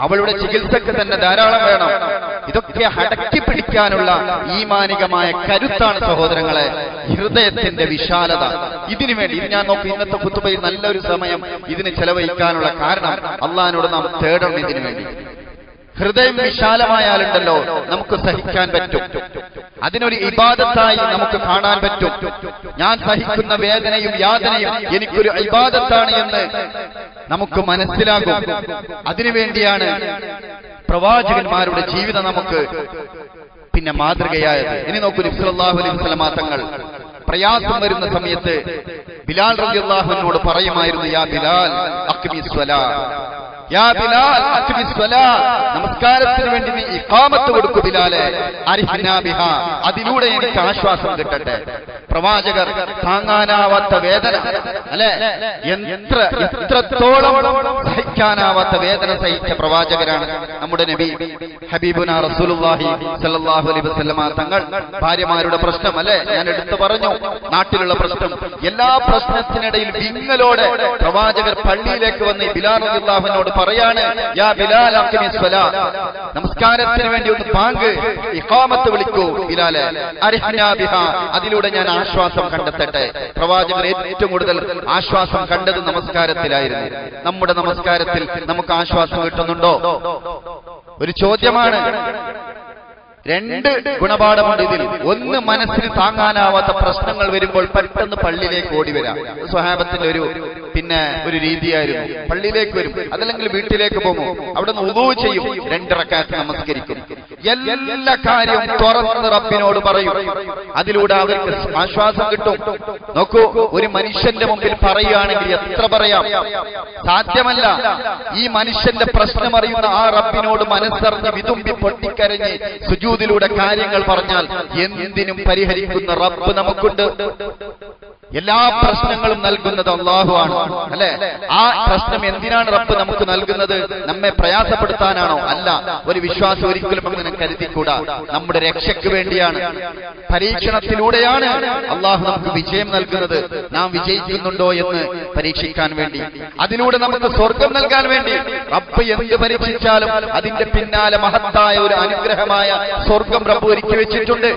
Speaker 1: അവളുടെ ചികിത്സക്ക് തന്നെ ധാരാളം വേണം. ഇതൊക്കെ അടക്കി പിടിക്കാനുള്ള ഈമാനികമായ കരുത്താണ് സഹോദരങ്ങളെ ഹൃദയത്തിന്റെ വിശാലത. ഇതിനു വേണ്ടി ഇത് ഞാൻ നോക്കി ഇന്നത്തെ ഖുതുബയിൽ നല്ലൊരു സമയം ഇതിന് ചെലവഴിക്കാനുള്ള കാരണം അള്ളാഹിനോട് നാം തേടണം. ഇതിനു വേണ്ടി ഹൃദയം വിശാലമായാലുണ്ടല്ലോ നമുക്ക് സഹിക്കാൻ പറ്റും. അതിനൊരു ഇബാദത്തായി നമുക്ക് കാണാൻ പറ്റും. ഞാൻ സഹിക്കുന്ന വേദനയും യാതനയും എനിക്കൊരു ഇബാദത്താണ് എന്ന് നമുക്ക് മനസ്സിലാകും. അതിനുവേണ്ടിയാണ് പ്രവാചകന്മാരുടെ ജീവിതം നമുക്ക് പിന്നെ മാതൃകയായത്. ഇനി നോക്കൂ, നബി സല്ലല്ലാഹു അലൈഹി വസല്ലം തങ്ങൾ പ്രയാസം വരുന്ന സമയത്ത് ബിലാൽ റളിയല്ലാഹു അൻഹുവോട് പറയുമായിരുന്നു, യാ ബിലാൽ അഖ്മിസ് സ്വലാ, യാ ബിലാൽ അഖ്മിസ് സ്വലാ, നമസ്കാരത്തിന് വേണ്ടി നീ ഇഖാമത്ത് കൊടുക്കൂ ബിലാലെ, അരിഹ്നാ ബിഹാ, അതിലൂടെ എനിക്ക് ആശ്വാസം കിട്ടട്ടെ. പ്രവാചകർ താങ്ങാനാവാത്ത വേദന അല്ലെ, എത്രത്തോളം സഹിക്കാനാവാത്ത വേദന സഹിച്ച പ്രവാചകരാണ് നമ്മുടെ നബി ഹബീബുനാ റസൂലുള്ളാഹി സ്വല്ലല്ലാഹു അലൈഹി വസല്ലം തങ്ങൾ. ഭാര്യമാരുടെ പ്രശ്നം അല്ലെ ഞാൻ എടുത്തു പറഞ്ഞു, നാട്ടിലുള്ള പ്രശ്നം, എല്ലാ പ്രശ്നത്തിനിടയിൽ വിങ്ങലോടെ പ്രവാചകർ പള്ളിയിലേക്ക് വന്ന് ബിലാൽ റളിയല്ലാഹു അൻഹുവോട് പറയാണ്, യാ ബിലാൽ അഖ്മിസ് സ്വലാ, നമസ്കാരത്തിന് വേണ്ടി ഒന്ന് ബാങ്ക് ഇഖാമത്ത് വിളിക്കൂ ബിലാലെ, അരിഹ്നാ ബിഹാ, അതിലൂടെ ഞാൻ ആശ്വാസം കണ്ടെത്തട്ടെ. പ്രവാചകർ ഏറ്റവും കൂടുതൽ ആശ്വാസം കണ്ടത് നമസ്കാരത്തിലായിരുന്നു. നമ്മുടെ നമസ്കാരത്തിൽ നമുക്ക് ആശ്വാസം കിട്ടുന്നുണ്ടോ? ഒരു ചോദ്യമാണ്. രണ്ട് ഗുണപാഠമുണ്ട് ഇതിൽ. ഒന്ന്, മനസ്സിന് താങ്ങാനാവാത്ത പ്രശ്നങ്ങൾ വരുമ്പോൾ പെട്ടെന്ന് പള്ളിയിലേക്ക് ഓടി വരാം. സ്വഹാബത്തിന്റെ ഒരു രീതിയായിരുന്നു. പള്ളിയിലേക്ക് വരും, അതല്ലെങ്കിൽ വീട്ടിലേക്ക് പോകും, അവിടെ നിന്ന് വുളൂ ചെയ്യും, 2 റക്അത്ത് നമസ്കരിക്കും, എല്ലാ കാര്യവും തുറന്ന് റബ്ബിനോട് പറയും. അതിലൂടെ അവർക്ക് ആശ്വാസം കിട്ടും. നോക്കൂ, ഒരു മനുഷ്യന്റെ മുമ്പിൽ പറയുകയാണെങ്കിൽ എത്ര പറയാം, സാധ്യമല്ല. ഈ മനുഷ്യന്റെ പ്രശ്നം അറിയുന്ന ആ റബ്ബിനോട് മനസ്സറിഞ്ഞ് വിതുമ്പി പൊട്ടിക്കരഞ്ഞ് സുജൂദിലൂടെ കാര്യങ്ങൾ പറഞ്ഞാൽ എന്തിനും പരിഹരിക്കുന്ന റബ്ബ് നമുക്കുണ്ട്. എല്ലാ പ്രശ്നങ്ങളും നൽകുന്നത് അല്ലാഹു ആണ് അല്ലെ. ആ പ്രശ്നം എന്തിനാണ് റബ്ബ് നമുക്ക് നൽകുന്നത്? നമ്മെ പ്രയാസപ്പെടുത്താനാണോ? അല്ല. ഒരു വിശ്വാസം ഒരിക്കലും അങ്ങനെ കരുതിക്കൂടാ. നമ്മുടെ രക്ഷയ്ക്ക് വേണ്ടിയാണ്. പരീക്ഷണത്തിലൂടെയാണ് അല്ലാഹു നമുക്ക് വിജയം നൽകുന്നത്. നാം വിജയിക്കുന്നുണ്ടോ എന്ന് പരീക്ഷിക്കാൻ വേണ്ടി, അതിലൂടെ നമുക്ക് സ്വർഗം നൽകാൻ വേണ്ടി. റബ്ബ് എന്ത് പരീക്ഷിച്ചാലും അതിന്റെ പിന്നാലെ മഹത്തായ ഒരു അനുഗ്രഹമായ സ്വർഗം റബ്ബ് ഒരുക്കി വെച്ചിട്ടുണ്ട്.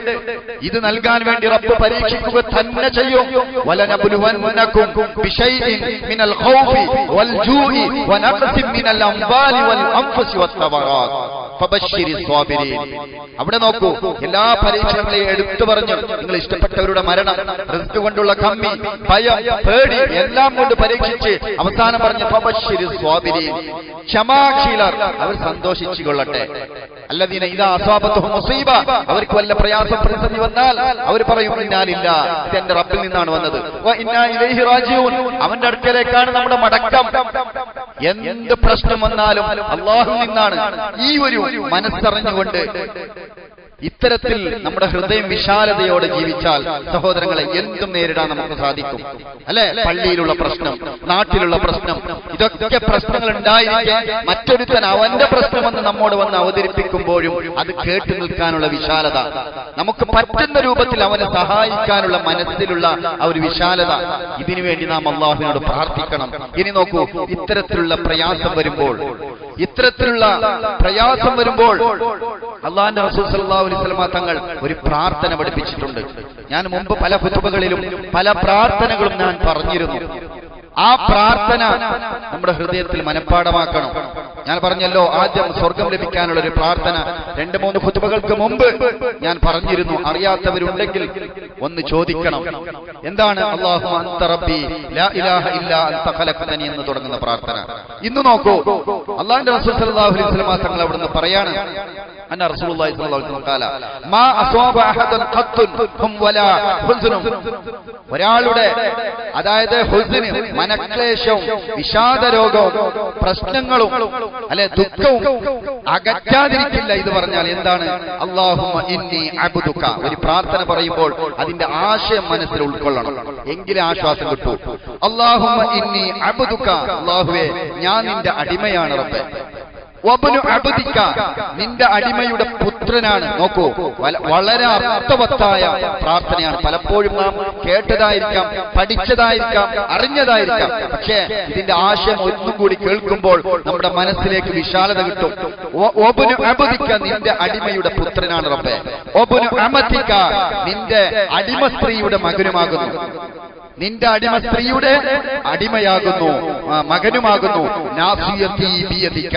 Speaker 1: ഇത് നൽകാൻ വേണ്ടി റബ്ബ് പരീക്ഷിക്കുക തന്നെ ചെയ്യും. وَلَنَبْلُوَنَّكُمْ بِشَيْءٍ مِنَ الْخَوْفِ وَالْجُوعِ وَنَقْصٍ مِنَ الْأَمْوَالِ وَالْأَنْفُسِ وَالثَّمَرَاتِ فَبَشِّرِ الصَّابِرِينَ. അവിടെ നോക്കൂ, എല്ലാ പരീക്ഷണങ്ങളെയും എടുത്തു പറഞ്ഞു. നിങ്ങൾ ഇഷ്ടപ്പെട്ടവരുടെ മരണം, റിസ്ക് കൊണ്ടുള്ള കമ്മി, ഭയം, പേടി എല്ലാം കൊണ്ട് പരീക്ഷിച്ച് അവസാനം പറഞ്ഞു ഫബശ്ശിരി സ്വാബിരീൻ, ക്ഷമാശീലർ, അവർ സന്തോഷിച്ചു കൊള്ളട്ടെ. അല്ലദീന ഇദാ അസാബത്തുഹും മുസീബ, അവർക്ക് വല്ല പ്രയാസം പ്രതിസന്ധി വന്നാൽ അവർ പറയും ഇന്നാലില്ല, ഇത് എന്റെ റബ്ബിൽ നിന്നാണ് വന്നത്, വ ഇന്നാ ഇലൈഹി റാജിഊൻ, അവന്റെ അടുക്കലേക്കാണ് നമ്മുടെ മടക്കം. എന്ത് പ്രശ്നം വന്നാലും അല്ലാഹുവിൽ നിന്നാണ്. ഈ ഒരു മനസ്സറിഞ്ഞുകൊണ്ട് ഇത്തരത്തിൽ നമ്മുടെ ഹൃദയം വിശാലതയോടെ ജീവിച്ചാൽ സഹോദരങ്ങളെ എന്തും നേരിടാൻ നമുക്ക് സാധിക്കും അല്ലെ. പള്ളിയിലുള്ള പ്രശ്നം, നാട്ടിലുള്ള പ്രശ്നം, ഇതൊക്കെ പ്രശ്നങ്ങൾ ഉണ്ടായിരിക്കെ മറ്റൊരുത്തൻ അവന്റെ പ്രശ്നമെന്ന് നമ്മോട് വന്ന് അവതരിപ്പിക്കുമ്പോഴും അത് കേട്ടു നിൽക്കാനുള്ള വിശാലത, നമുക്ക് പറ്റുന്ന രൂപത്തിൽ അവനെ സഹായിക്കാനുള്ള മനസ്സിലുള്ള ആ ഒരു വിശാലത, ഇതിനുവേണ്ടി നാം അല്ലാഹുവിനോട് പ്രാർത്ഥിക്കണം. ഇനി നോക്കൂ, ഇത്തരത്തിലുള്ള പ്രയാസം വരുമ്പോൾ അല്ലാഹുവിന്റെ റസൂൽ സല്ലല്ലാഹു അലൈഹി വസല്ലം തങ്ങൾ ഒരു പ്രാർത്ഥന പഠിപ്പിച്ചിട്ടുണ്ട്. ഞാൻ മുമ്പ് പല ഖുതുബകളിലും പല പ്രാർത്ഥനകളും ഞാൻ പറഞ്ഞിരുന്നു. ആ പ്രാർത്ഥന നമ്മുടെ ഹൃദയത്തിൽ മനഃപ്പാഠമാക്കണം. ഞാൻ പറഞ്ഞല്ലോ, ആദ്യം സ്വർഗം ലഭിക്കാനുള്ള ഒരു പ്രാർത്ഥന 2-3 ഖുതുബകൾക്ക് മുമ്പ് ഞാൻ പറഞ്ഞിരുന്നു. അറിയാത്തവരുണ്ടെങ്കിൽ ഒന്ന് ചോദിക്കണം. എന്താണ്? അല്ലാഹുമ്മ അൻത റബ്ബി ലാ ഇലാഹ ഇല്ലാ അൻത ഖലഖ്തനി എന്ന് തുടങ്ങുന്ന പ്രാർത്ഥന. ഇന്ന് നോക്കൂ, അല്ലാഹുവിന്റെ റസൂൽ സല്ലല്ലാഹു അലൈഹി വസല്ലം തങ്ങൾ അവിടുന്ന് പറയാണ്, അന്ന റസൂലുള്ളാഹി സ്വല്ലല്ലാഹു അലൈഹി വസല്ലം ഖാല മാ അസ്വാബ അഹദൻ ഖത്തുൻ ഹും വലാ ഹുസ്നും, ഒരാളുടെ അതായത് ഹുസ്ന്, മനക്ലേശവും വിഷാദരോഗവും പ്രശ്നങ്ങളും അല്ലെ ദുഃഖവും അകറ്റാതിരിക്കില്ല. ഇത് പറഞ്ഞാൽ എന്താണ്? അല്ലാഹുമ്മ ഇന്നി അബ്ദുക. ഒരു പ്രാർത്ഥന പറയുമ്പോൾ അതിന്റെ ആശയം മനസ്സിൽ ഉൾക്കൊള്ളണം, എങ്കിലേ ആശ്വാസം കിട്ടൂ. അല്ലാഹുമ്മ ഇന്നി അബ്ദുക, അല്ലാഹുവേ ഞാൻ നിന്റെ അടിമയാണ് റബ്ബേ. വബ്നു അബ്ദിക, നിന്റെ അടിമയുടെ പുത്രനാണ്. നോക്കൂ, വളരെ അർത്ഥവത്തായ പ്രാർത്ഥനയാണ്. പലപ്പോഴും നാം കേട്ടതായിരിക്കാം, പഠിച്ചതായിരിക്കാം, അറിഞ്ഞതായിരിക്കാം. പക്ഷേ ഇതിന്റെ ആശയം ഒന്നും കൂടി കേൾക്കുമ്പോൾ നമ്മുടെ മനസ്സിലേക്ക് വിശാലത കിട്ടും. വബ്നു അബ്ദിക, നിന്റെ അടിമയുടെ പുത്രനാണ് റബ്ബേ. വബ്നു അമതിക, നിന്റെ അടിമ സ്ത്രീയുടെ മകനുമാകുന്നു. നിന്റെ അടിമ സ്ത്രീയുടെ അടിമയാകുന്നു, മകനുമാകുന്നു. നാസിയതി ബിയദിക,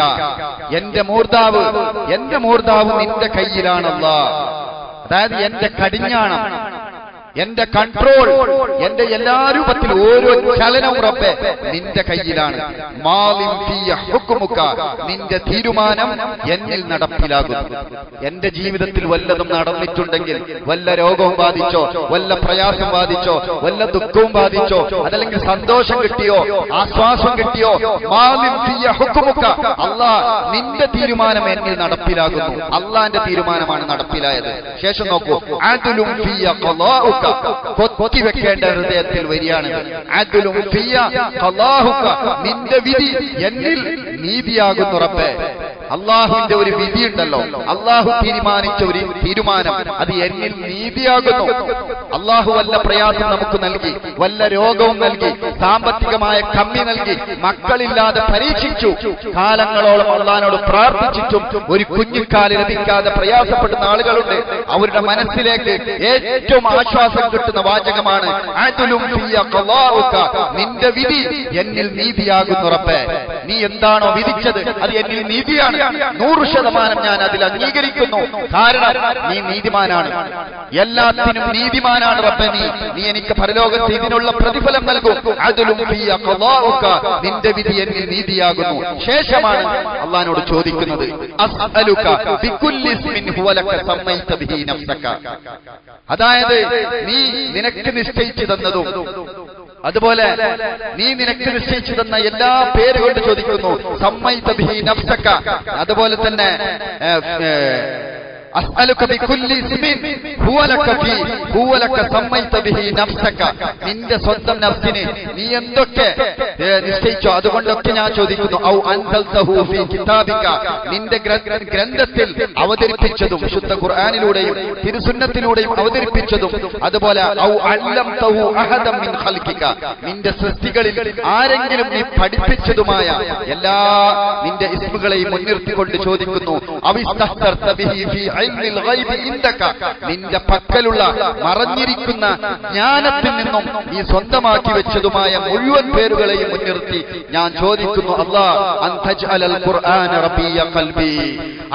Speaker 1: എന്റെ മൂർധാവ് നിന്റെ കയ്യിലാണല്ലാഹ്. അതായത് എന്റെ കടിഞ്ഞാണം, എന്റെ കൺട്രോൾ, എന്റെ എല്ലാ രൂപത്തിലും ഓരോ ചലനവും റബ്ബേ നിന്റെ കയ്യിലാണ്. മാലിം ഫിയ ഹുക്മുക, നിന്റെ തീരുമാനം എന്നിൽ നടപ്പിലാകുന്നു. എന്റെ ജീവിതത്തിൽ വല്ലതും നടന്നിട്ടുണ്ടെങ്കിൽ, വല്ല രോഗവും ബാധിച്ചോ, വല്ല പ്രയാസം ബാധിച്ചോ, വല്ല ദുഃഖവും ബാധിച്ചോ, അതല്ലെങ്കിൽ സന്തോഷം കിട്ടിയോ, ആശ്വാസം കിട്ടിയോ, മാലിം ഫിയ ഹുക്മുക, അല്ലാഹ് നിന്റെ തീരുമാനം എന്നിൽ നടപ്പിലാകുന്നു. അള്ളാന്റെ തീരുമാനമാണ് നടപ്പിലായത്. ശേഷം നോക്കൂ, അദ്ലും ഫിയ ഖളാഉക, കൊത്തിവെക്കേണ്ട ഹൃദയത്തിൽ വരികയാണ്. അദ്ലും ഫിയ ഖളാഉക, നിന്റെ വിധി എന്നിൽ നീതിയാകുന്നു റബ്ബേ. അള്ളാഹുവിന്റെ ഒരു വിധിയുണ്ടല്ലോ, അള്ളാഹു തീരുമാനിച്ച ഒരു തീരുമാനം, അത് എന്നിൽ നീതിയാകുന്നു. അള്ളാഹു വല്ല പ്രയാസം നമുക്ക് നൽകി, വല്ല രോഗവും നൽകി, സാമ്പത്തികമായ കമ്മി നൽകി, മക്കളില്ലാതെ പരീക്ഷിച്ചു, കാലങ്ങളോളം അള്ളാഹിനോട് പ്രാർത്ഥിച്ചിട്ടും ഒരു കുഞ്ഞിക്കാല് ലഭിക്കാതെ പ്രയാസപ്പെടുന്ന ആളുകളുണ്ട്. അവരുടെ മനസ്സിലേക്ക് ഏറ്റവും ആശ്വാസം കിട്ടുന്ന വാചകമാണ് അദ്ലും ഫിയ ഖളാഉക, നിന്റെ വിധി എന്നിൽ നീതിയാകുന്നു റബ്ബേ. നീ എന്താണോ വിധിച്ചത് അത് എന്നിൽ നീതിയാണ്. 100% ഞാൻ അതിൽ അംഗീകരിക്കുന്നു. കാരണം നീ നീതിമാനാണ്, എല്ലാത്തിനും നീതിമാനാണ് റബ്ബേ. നീ എനിക്ക് പരലോകത്ത് ഇതിനുള്ള പ്രതിഫലം നൽകും. അദ്ലും ഫിയ ഖളാഉക, നിന്റെ വിധി എന്നിൽ നീതിയാകുന്നു. ശേഷമാണ് അല്ലാഹുവോട് ചോദിക്കുന്നത്, അസ്അലുക ബികുല്ലി ഇസ്മിൻ ഹുവ ലക സമ്മൈത ബിഹി നഫ്സക, അതായത് നീ നിനക്ക് നിശ്ചയിച്ചു തന്നതും അതുപോലെ നീ നിനക്ക് നിശ്ചയിച്ചു തന്ന എല്ലാ പേരുകൊണ്ട് ചോദിക്കുന്നു. സമ്മൈത ബിഹി നഫ്സക, അതുപോലെ തന്നെ അസ്അലുക ബികുല്ലി ഇസ്മിൻ ഹുവ ലക സമ്മൈത ബിഹി നഫ്സക, നിന്റെ സ്വന്തം നഫ്സിനെ നീ എന്തൊക്കെ നിശ്ചയിച്ചോ അതുകൊണ്ടൊക്കെ ഞാൻ ചോദിക്കുന്നു. ഔ അൻസൽതഹു ഫീ കിതാബിക, നിന്റെ ഗ്രന്ഥത്തിൽ അവതരിപ്പിച്ചതും, വിശുദ്ധ ഖുർആനിലൂടെയും തിരുസുന്നത്തിലൂടെയും അവതരിപ്പിച്ചതും, അതുപോലെ ഔ അല്ലംതഹു അഹദൻ മിൻ ഖൽഖിക, നിന്റെ സൃഷ്ടികളിൽ ആരെങ്കിലും നീ പഠിപ്പിച്ചതുമായ എല്ലാ നിന്റെ ഇസ്മുകളെയും മുൻനിർത്തിക്കൊണ്ട് ചോദിക്കുന്നു. അവിസ്തഹ്തർത ബിഹി ഫീ ഇൽമിൽ ഗൈബി ഇൻദക, നിന്റെ പക്കലുള്ള മറഞ്ഞിരിക്കുന്ന ജ്ഞാനത്തിൽ നിന്നും നീ സ്വന്തമാക്കി വെച്ചതുമായ മുഴുവൻ പേരുകളെയും മുൻനിർത്തി ഞാൻ ചോദിക്കുന്നു. അല്ലാഹ്, അൻതജ്അലൽ ഖുർആന റബിയ ഖൽബി,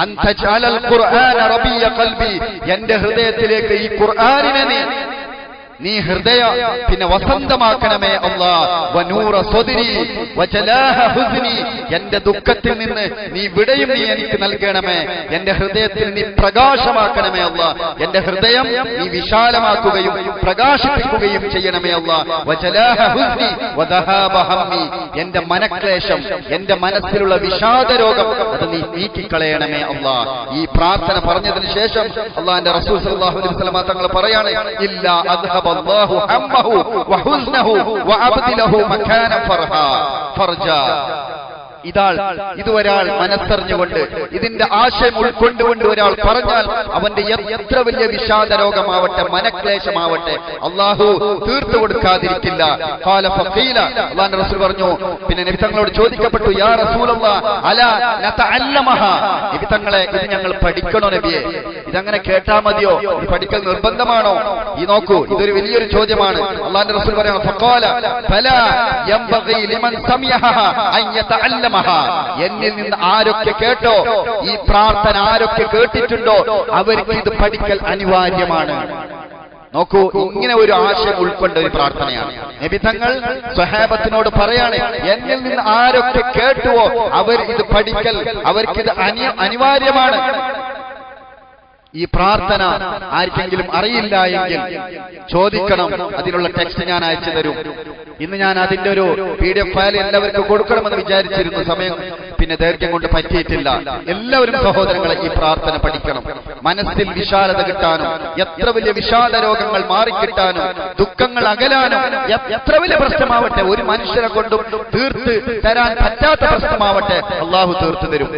Speaker 1: അൻതജ്അലൽ ഖുർആന റബിയ ഖൽബി, എന്റെ ഹൃദയത്തിലേക്ക് ഈ ഖുർആനിനെ നീ ഹൃദയ പിന്നെ വസന്തമാക്കണമേ അല്ലാഹ്. വനൂറ സ്വദ്രി വജലാഹ ഹുസ്നി, എന്റെ ദുഃഖത്തിൽ നിന്ന് നീ വിടയും നീ എനിക്ക് നൽകണമേ. എന്റെ ഹൃദയത്തിൽ നീ പ്രകാശമാക്കണമേ അല്ലാഹ്. എന്റെ ഹൃദയം നീ വിശാലമാക്കുകയും പ്രകാശിപ്പിക്കുകയും ചെയ്യണമേ അല്ലാഹ്. വജലാഹ ഹുസ്നി വദഹാബ ഹമ്മി, എന്റെ മനക്ലേശം, എന്റെ മനസ്സിലുള്ള വിഷാദരോഗം അത് നീ നീക്കിക്കളയണമേ അല്ലാഹ്. ഈ പ്രാർത്ഥന പറഞ്ഞതിന് ശേഷം അല്ലാഹുവിന്റെ റസൂൽ സല്ലല്ലാഹു അലൈഹി വസല്ലം തങ്ങൾ പറയാണ്, ഇല്ലാ അദ്ഹബ അല്ലാഹു ഹമ്മഹു വഹുസ്നഹു വഅബ്ദിലഹു മകാന ഫർജാ. ഇതൊരാൾ മനസ്സറിഞ്ഞുകൊണ്ട് ഇതിന്റെ ആശയം ഉൾക്കൊണ്ടുകൊണ്ട് ഒരാൾ പറഞ്ഞാൽ അവന്റെ എത്ര വലിയ വിഷാദ രോഗമാവട്ടെ, മനക്ലേശമാവട്ടെ, അള്ളാഹു തീർത്തു കൊടുക്കാതിരിക്കില്ല. ഖാല ഫഖീല, അല്ലാഹുവിന്റെ റസൂൽ പറഞ്ഞു, പിന്നെ നബി തങ്ങളോട് ചോദിക്കപ്പെട്ടു, യാ റസൂലല്ലാഹ് അലാ നതഅല്ലമഹ, നബി തങ്ങളെ ഇത് ഞങ്ങൾ പഠിക്കണോ നബിയെ? ഇതങ്ങനെ കേട്ടാ മതിയോ? ഇത് പഠിക്കൽ നിർബന്ധമാണോ? ഈ നോക്കൂ, ഇതൊരു വലിയൊരു ചോദ്യമാണ്. അല്ലാഹുവിന്റെ റസൂൽ പറയുന്നു, ഫഖാല ഫലാ യംബഗി ലിമൻ സമിഅഹ അൻ യതഅല്ലമ, എന്നിൽ നിന്ന് ആരൊക്കെ കേട്ടോ, ഈ പ്രാർത്ഥന ആരൊക്കെ കേട്ടിട്ടുണ്ടോ അവർക്ക് ഇത് പഠിക്കൽ അനിവാര്യമാണ്. നോക്കൂ, ഇങ്ങനെ ഒരു ആശയം ഉൾക്കൊണ്ട ഒരു പ്രാർത്ഥനയാണ്. നബി തങ്ങൾ സ്വഹാബത്തിനോട് പറയാണ്, എന്നിൽ നിന്ന് ആരൊക്കെ കേട്ടുവോ അവർ ഇത് പഠിക്കൽ അവർക്കിത് അനിവാര്യമാണ്. ഈ പ്രാർത്ഥന ആർക്കെങ്കിലും അറിയില്ല എങ്കിൽ ചോദിക്കണം. അതിനുള്ള ടെക്സ്റ്റ് ഞാൻ അയച്ചു തരും. ഇന്ന് ഞാൻ അതിന്റെ ഒരു PDF ഫയൽ എല്ലാവർക്കും കൊടുക്കണമെന്ന് വിചാരിച്ചിരുന്നു. സമയം പിന്നെ ദൈർഘ്യം കൊണ്ട് പറ്റിയിട്ടില്ല. എല്ലാവരും സഹോദരങ്ങളെ ഈ പ്രാർത്ഥന പഠിക്കണം. മനസ്സിൽ വിശാലത കിട്ടാനും, എത്ര വലിയ വിഷാദ രോഗങ്ങൾ മാറിക്കിട്ടാനും, ദുഃഖങ്ങൾ അകലാനും, എത്ര വലിയ പ്രശ്നമാവട്ടെ, ഒരു മനുഷ്യരെ കൊണ്ടും തീർത്ത് തരാൻ പറ്റാത്ത പ്രശ്നമാവട്ടെ, അള്ളാഹു തീർത്തു തരും.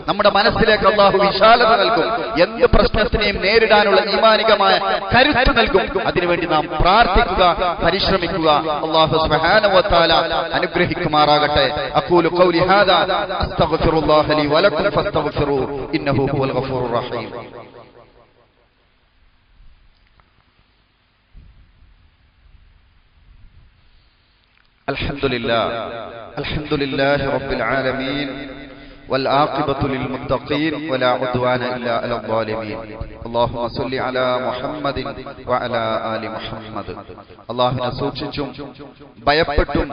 Speaker 1: നമ്മുടെ മനസ്സിലേക്ക് അല്ലാഹു വിശാലത നൽകും. എന്ത് പ്രശ്നത്തിനെയും നേരിടാനുള്ള ഈമാനികമായ കരുത്ത് നൽകും. അതിനുവേണ്ടി നാം പ്രാർത്ഥിക്കുക, പരിശ്രമിക്കുക. അല്ലാഹു സുബ്ഹാനഹു വ തആല അനുഗ്രഹിക്കുമാറാകട്ടെ. അഖൂലു ഖൗലി ഹാദാ അസ്തഗ്ഫിറുല്ലാഹ ലി വലക്കും ഫസ്തഗ്ഫിറൂ ഇന്നഹു ഹുവൽ ഗഫൂറുർ റഹീം. الحمد لله رب العالمين والعاقبة للمتقين ولا عدوان إلا على الظالمين. اللهم صل على محمد وعلى آل محمد. അല്ലാഹുവിനെ സൂക്ഷിച്ചും ഭയപ്പെട്ടും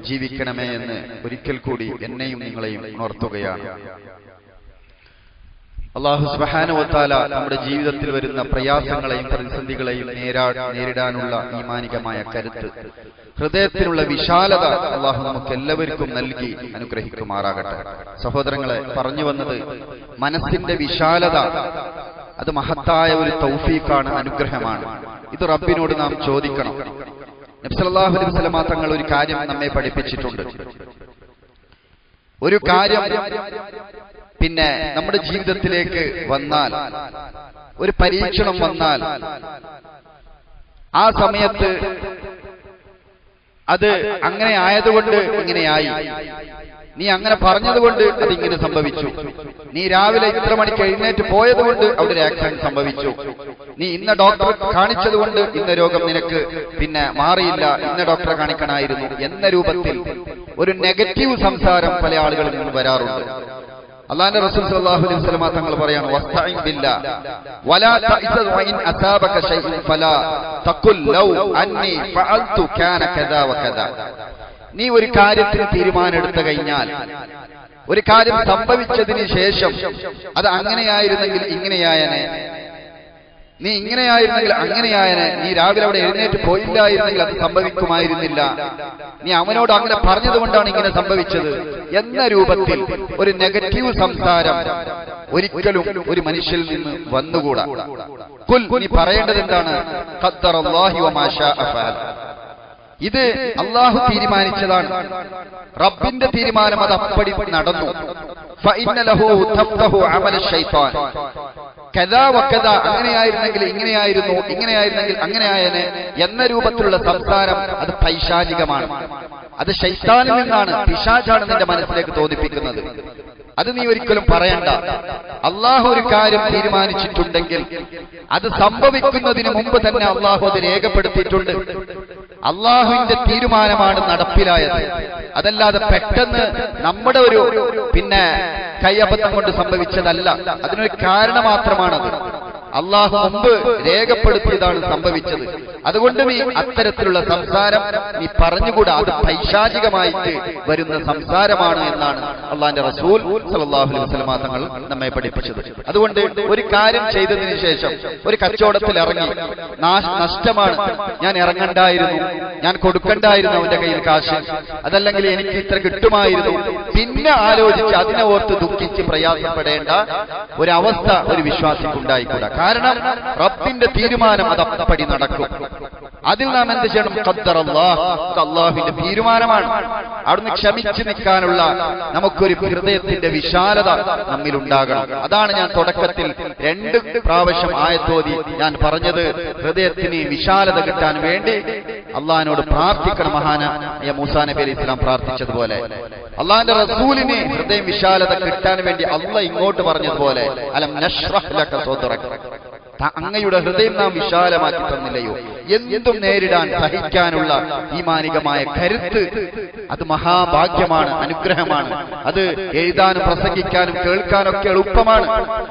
Speaker 1: ജീവിക്കണമേ എന്ന് ഒരിക്കൽ കൂടി എന്നെയും നിങ്ങളെയും ഉണർത്തുകയാണ്. അല്ലാഹു സുബ്ഹാനഹു വ തആല നമ്മുടെ ജീവിതത്തിൽ വരുന്ന പ്രയാസങ്ങളെയും പ്രതിസന്ധികളെയും നേരിടാനുള്ള ഈമാനികമായ കരുത്ത്, ഹൃദയത്തിനുള്ള വിശാലത അല്ലാഹു നമുക്ക് എല്ലാവർക്കും നൽകി അനുഗ്രഹിക്കുമാറാകട്ടെ. സഹോദരങ്ങളെ, പറഞ്ഞു വന്നത് മനസ്സിന്റെ വിശാലത അത് മഹത്തായ ഒരു തൗഫീഖാണ്, അനുഗ്രഹമാണ്. ഇത് റബ്ബിനോട് നാം ചോദിക്കണം. നബി സല്ലല്ലാഹു അലൈഹി വസല്ലം തങ്ങൾ ഒരു കാര്യം നമ്മെ പഠിപ്പിച്ചിട്ടുണ്ട്. ഒരു കാര്യം പിന്നെ നമ്മുടെ ജീവിതത്തിലേക്ക് വന്നാൽ, ഒരു പരീക്ഷണം വന്നാൽ, ആ സമയത്ത് അത് അങ്ങനെ ആയതുകൊണ്ട് ഇങ്ങനെയായി, നീ അങ്ങനെ പറഞ്ഞതുകൊണ്ട് അതിങ്ങനെ സംഭവിച്ചു, നീ രാവിലെ ഇത്ര മണിക്ക് എഴുന്നേറ്റ് പോയതുകൊണ്ട് അവിടെ ഒരു ആക്സിഡന്റ് സംഭവിച്ചു, നീ ഇന്ന ഡോക്ടറെ കാണിച്ചതുകൊണ്ട് ഇന്ന രോഗം നിനക്ക് പിന്നെ മാറിയില്ല, ഇന്ന ഡോക്ടറെ കാണിക്കണമായിരുന്നു എന്ന രൂപത്തിൽ ഒരു നെഗറ്റീവ് സംസാരം പല ആളുകളിൽ നിന്ന് വരാറുണ്ട്. അല്ലാഹുവിന്റെ റസൂൽ സല്ലല്ലാഹു അലൈഹി വസല്ലം തങ്ങൾ പറയാണ്, വസ്തഈൻ ബില്ലാഹ് വലാ തഅ്സദ് വഇൻ അസാബക ശൈഉൻ ഫലാ തഖുൽ ലൗ അന്നി ഫഅൽതു കാന കദാ വകദാ. നീ ഒരു കാര്യത്തിന് തീരുമാനമെടുത്തു കഴിഞ്ഞാൽ, ഒരു കാര്യം സംഭവിച്ചതിന് ശേഷം അത് അങ്ങനെയായിരുന്നെങ്കിൽ ഇങ്ങനെയായനെ, നീ ഇങ്ങനെയായിരുന്നെങ്കിൽ അങ്ങനെയായനെ, നീ രാവിലെ അവിടെ എഴുന്നേറ്റ് പോയില്ലായിരുന്നെങ്കിൽ അത് സംഭവിക്കുമായിരുന്നില്ല, നീ അവനോട് അങ്ങനെ പറഞ്ഞതുകൊണ്ടാണ് ഇങ്ങനെ സംഭവിച്ചത് എന്ന രൂപത്തിൽ ഒരു നെഗറ്റീവ് സംസാരം ഒരിക്കലും ഒരു മനുഷ്യനിൽ നിന്ന് വന്നുകൂടാ. ഖുൽ, നീ പറയേണ്ടത് എന്താണ്? ഖദ്ദറല്ലാഹു വമാ ശാഅ ഫഅൽ. ഇത് അല്ലാഹു തീരുമാനിച്ചതാണ്, റബ്ബിന്റെ തീരുമാനം, അത് അപ്പടി നടന്നു. ഫഇന്ന ലഹു തഫ്തഹു അമല ശൈത്താൻ കദാ വകദാ, അങ്ങനെയായിരുന്നെങ്കിൽ ഇങ്ങനെയായിരുന്നു, ഇങ്ങനെയായിരുന്നെങ്കിൽ അങ്ങനെയായനെ എന്ന രൂപത്തിലുള്ള സംസാരം അത് പൈശാചികമാണ്. അത് ശൈത്താനിൽ നിന്നാണ്, പിശാചാണ് നിന്റെ മനസ്സിലേക്ക് തോന്നിപ്പിക്കുന്നത്. അത് നീ ഒരിക്കലും പറയണ്ട. അള്ളാഹു ഒരു കാര്യം തീരുമാനിച്ചിട്ടുണ്ടെങ്കിൽ അത് സംഭവിക്കുന്നതിന് മുമ്പ് തന്നെ അള്ളാഹു അത് രേഖപ്പെടുത്തിയിട്ടുണ്ട്. അള്ളാഹുവിന്റെ തീരുമാനമാണ് നടപ്പിലായത്. അതല്ലാതെ പെട്ടെന്ന് നമ്മുടെ ഒരു പിന്നെ കൈയബദ്ധം കൊണ്ട് സംഭവിച്ചതല്ല. അതിനൊരു കാരണം മാത്രമാണത്. അള്ളാഹു മുമ്പ് രേഖപ്പെടുത്തിയതാണ് സംഭവിച്ചത്. അതുകൊണ്ട് നീ അത്തരത്തിലുള്ള സംസാരം നീ പറഞ്ഞുകൂടാ. അത് പൈശാചികമായിട്ട് വരുന്ന സംസാരമാണ് എന്നാണ് അള്ളാഹിന്റെ റസൂൽ സല്ലല്ലാഹു അലൈഹി വസല്ലം തങ്ങൾ നമ്മെ പഠിപ്പിച്ചത്. അതുകൊണ്ട് ഒരു കാര്യം ചെയ്തതിന് ശേഷം ഒരു കച്ചവടത്തിൽ ഇറങ്ങി, നഷ്ടമാണ്, ഞാൻ ഇറങ്ങണ്ടായിരുന്നു, ഞാൻ കൊടുക്കണ്ടായിരുന്നു അവന്റെ കയ്യിൽ കാശ്, അതല്ലെങ്കിൽ എനിക്ക് ഇത്ര കിട്ടുമായിരുന്നു, പിന്നെ ആലോചിച്ച് അതിനെ ഓർത്ത് ദുഃഖിച്ച് പ്രയാസപ്പെടേണ്ട ഒരവസ്ഥ ഒരു വിശ്വാസിക്കുണ്ടായിക്കൂടാ. കാരണം റബ്ബിന്റെ തീരുമാനം അത് അപ്പടി നടക്കും. അതിൽ നാം എന്ത് ചെയ്യണം? ഖദ്ദറല്ലാഹ്, അല്ലാഹുവിന്റെ തീരുമാനമാണ്. അവിടുന്ന് ക്ഷമിച്ചു നിൽക്കാനുള്ള നമുക്കൊരു ഹൃദയത്തിന്റെ വിശാലത നമ്മിൽ ഉണ്ടാകണം. അതാണ് ഞാൻ തുടക്കത്തിൽ 2 പ്രാവശ്യം ആയത്തോതി ഞാൻ പറഞ്ഞത്. ഹൃദയത്തിന് വിശാലത കിട്ടാൻ വേണ്ടി അള്ളാഹിനോട് പ്രാർത്ഥിക്കണം. മഹാനായ മൂസാ നബി അലൈഹി ഇസ്ലാം പ്രാർത്ഥിച്ചതുപോലെ, അള്ളാഹിന്റെ റസൂലിന് ഹൃദയം വിശാലത കിട്ടാൻ വേണ്ടി അള്ളാഹ് ഇങ്ങോട്ട് പറഞ്ഞതുപോലെ, അലം നശ്റഹ് ലക സദ്റക, അങ്ങയുടെ ഹൃദയം നാം വിശാലമാക്കി തന്നില്ലയോ? എന്തും നേരിടാൻ സഹിക്കാനുള്ള ഈമാനികമായ കരുത്ത് അത് മഹാഭാഗ്യമാണ്, അനുഗ്രഹമാണ്. അത് എഴുതാനും പ്രസംഗിക്കാനും കേൾക്കാനൊക്കെ എളുപ്പമാണ്.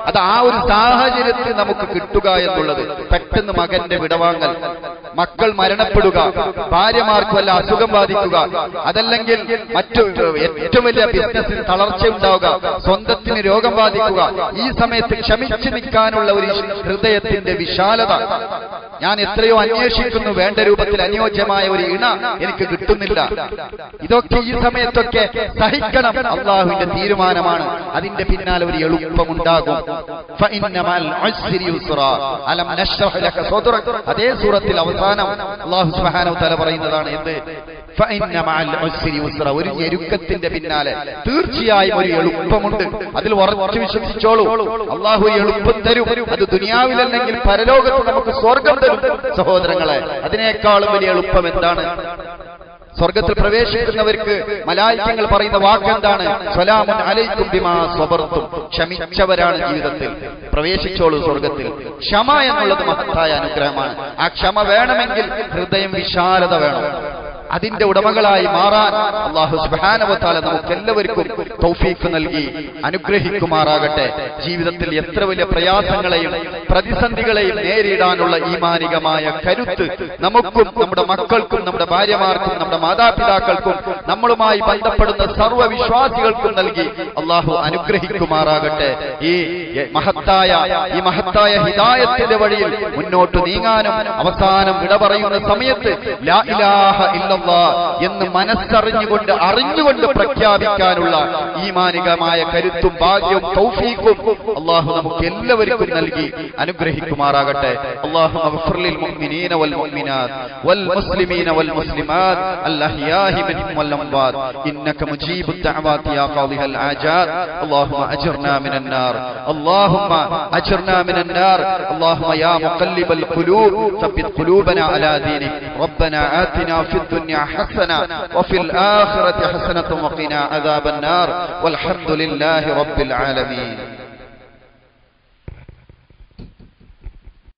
Speaker 1: അത് ആ ഒരു സാഹചര്യത്തിൽ നമുക്ക് കിട്ടുക എന്നുള്ളത്, പെട്ടെന്ന് മകന്റെ വിടവാങ്ങൽ, മക്കൾ മരണപ്പെടുക, ഭാര്യമാർക്ക് വല്ല അസുഖം ബാധിക്കുക, അതല്ലെങ്കിൽ മറ്റു ഏറ്റവും വലിയ ബിസിനസ്സിൽ തളർച്ച ഉണ്ടാവുക, സ്വന്തത്തിന് രോഗം ബാധിക്കുക, ഈ സമയത്ത് ക്ഷമിച്ചു നിൽക്കാനുള്ള ഒരു ഹൃദയത്തിന്റെ വിശാലത. ഞാൻ എത്രയോ അന്വേഷിക്കുന്നു, വേണ്ട രൂപത്തിൽ അനുയോജ്യമായ ഒരു ഇണ എനിക്ക് കിട്ടുന്നില്ല. ഇതൊക്കെ ഈ സമയത്തൊക്കെ സഹിക്കണം, അള്ളാഹുവിന്റെ തീരുമാനമാണ്. അതിന്റെ പിന്നാലെ ഒരു എളുപ്പമുണ്ടാകും. അതേ സൂറത്തിൽ അവസാനം അല്ലാഹു സുബ്ഹാനഹു വ തആല പറയുന്നതാണ് എന്ത്? ഒരു ഞെരുക്കത്തിന്റെ പിന്നാലെ തീർച്ചയായും ഒരു എളുപ്പമുണ്ട്. അതിൽ ഉറച്ചു വിശ്വസിച്ചോളൂ. അള്ളാഹു എളുപ്പം തരും. അത് ദുനിയാവിലല്ലെങ്കിൽ പരലോകത്ത് നമുക്ക് സ്വർഗം തരും. സഹോദരങ്ങളെ, അതിനേക്കാളും വലിയ എളുപ്പം എന്താണ്? സ്വർഗത്തിൽ പ്രവേശിക്കുന്നവർക്ക് മലായികകൾ പറയുന്ന വാക്കെന്താണ്? സലാമുൻ അലൈക്കും ബിമാ സബർതും. ക്ഷമിച്ചവരാണ് ജീവിതത്തിൽ, പ്രവേശിച്ചോളൂ സ്വർഗത്തിൽ. ക്ഷമ എന്നുള്ളത് മഹത്തായ അനുഗ്രഹമാണ്. ആ ക്ഷമ വേണമെങ്കിൽ ഹൃദയം വിശാലത വേണം. അതിന്റെ ഉടമകളായി മാറാൻ അല്ലാഹു സുബ്ഹാനഹു വ തആല നമുക്കെല്ലാവർക്കും തൗഫീഖ് നൽകി അനുഗ്രഹിക്കുമാറാകട്ടെ. ജീവിതത്തിൽ എത്ര വലിയ പ്രയാസങ്ങളെയും പ്രതിസന്ധികളെയും നേരിടാനുള്ള ഈമാനികമായ കരുത്ത് നമുക്കും നമ്മുടെ മക്കൾക്കും നമ്മുടെ ഭാര്യമാർക്കും നമ്മുടെ മാതാപിതാക്കൾക്കും നമ്മളുമായി ബന്ധപ്പെടുന്ന സർവ്വ വിശ്വാസികൾക്കും നൽകി അല്ലാഹു അനുഗ്രഹിക്കുമാറാകട്ടെ. ഈ മഹത്തായ ഹിദായത്തിന്റെ വഴിയിൽ മുന്നോട്ട് നീങ്ങാനും അവസാനം വിട പറയുന്ന സമയത്ത് ലാ ഇലാഹ ഇല്ലല്ലാഹ് എന്ന് മനസ്സറിഞ്ഞുകൊണ്ട് അറിഞ്ഞുകൊണ്ട് പ്രഖ്യാപിക്കാനുള്ള ഈമാനികമായ കരുത്തും ഭാഗ്യവും തൗഫീഖും അല്ലാഹു നമുക്ക് എല്ലാവർക്കും നൽകി അനുഗ്രഹിക്കുമാറാകട്ടെ. അല്ലാഹുമ്മ ഗ്ഫിർ ലിൽ മുഅ്മിനീന വൽ മുഅ്മിനാത്ത് വൽ മുസ്ലിമീന വൽ മുസ്ലിമാത്ത് അൽ അഹ്യാഇ മിൻഹും വൽ അംവാത് ഇന്നക മുജീബുദ് ദഅവാതി യാ ഖാദിഹൽ ആജാത്. അല്ലാഹുമ്മ അജ്ർനാ മിനൻ നാർ, അല്ലാഹുമ്മ അജ്ർനാ മിനൻ നാർ. അല്ലാഹുമ്മ യാ മുഖല്ലിബൽ ഖുലൂബ് സബ്ബിത് ഖുലൂബനാ അലാ ദീനിക്. റബ്ബനാ ആതിനാ ഫിദ് ദുനിയ حسنة وفي الآخرة حسنة وقنا عذاب النار والحمد لله رب العالمين.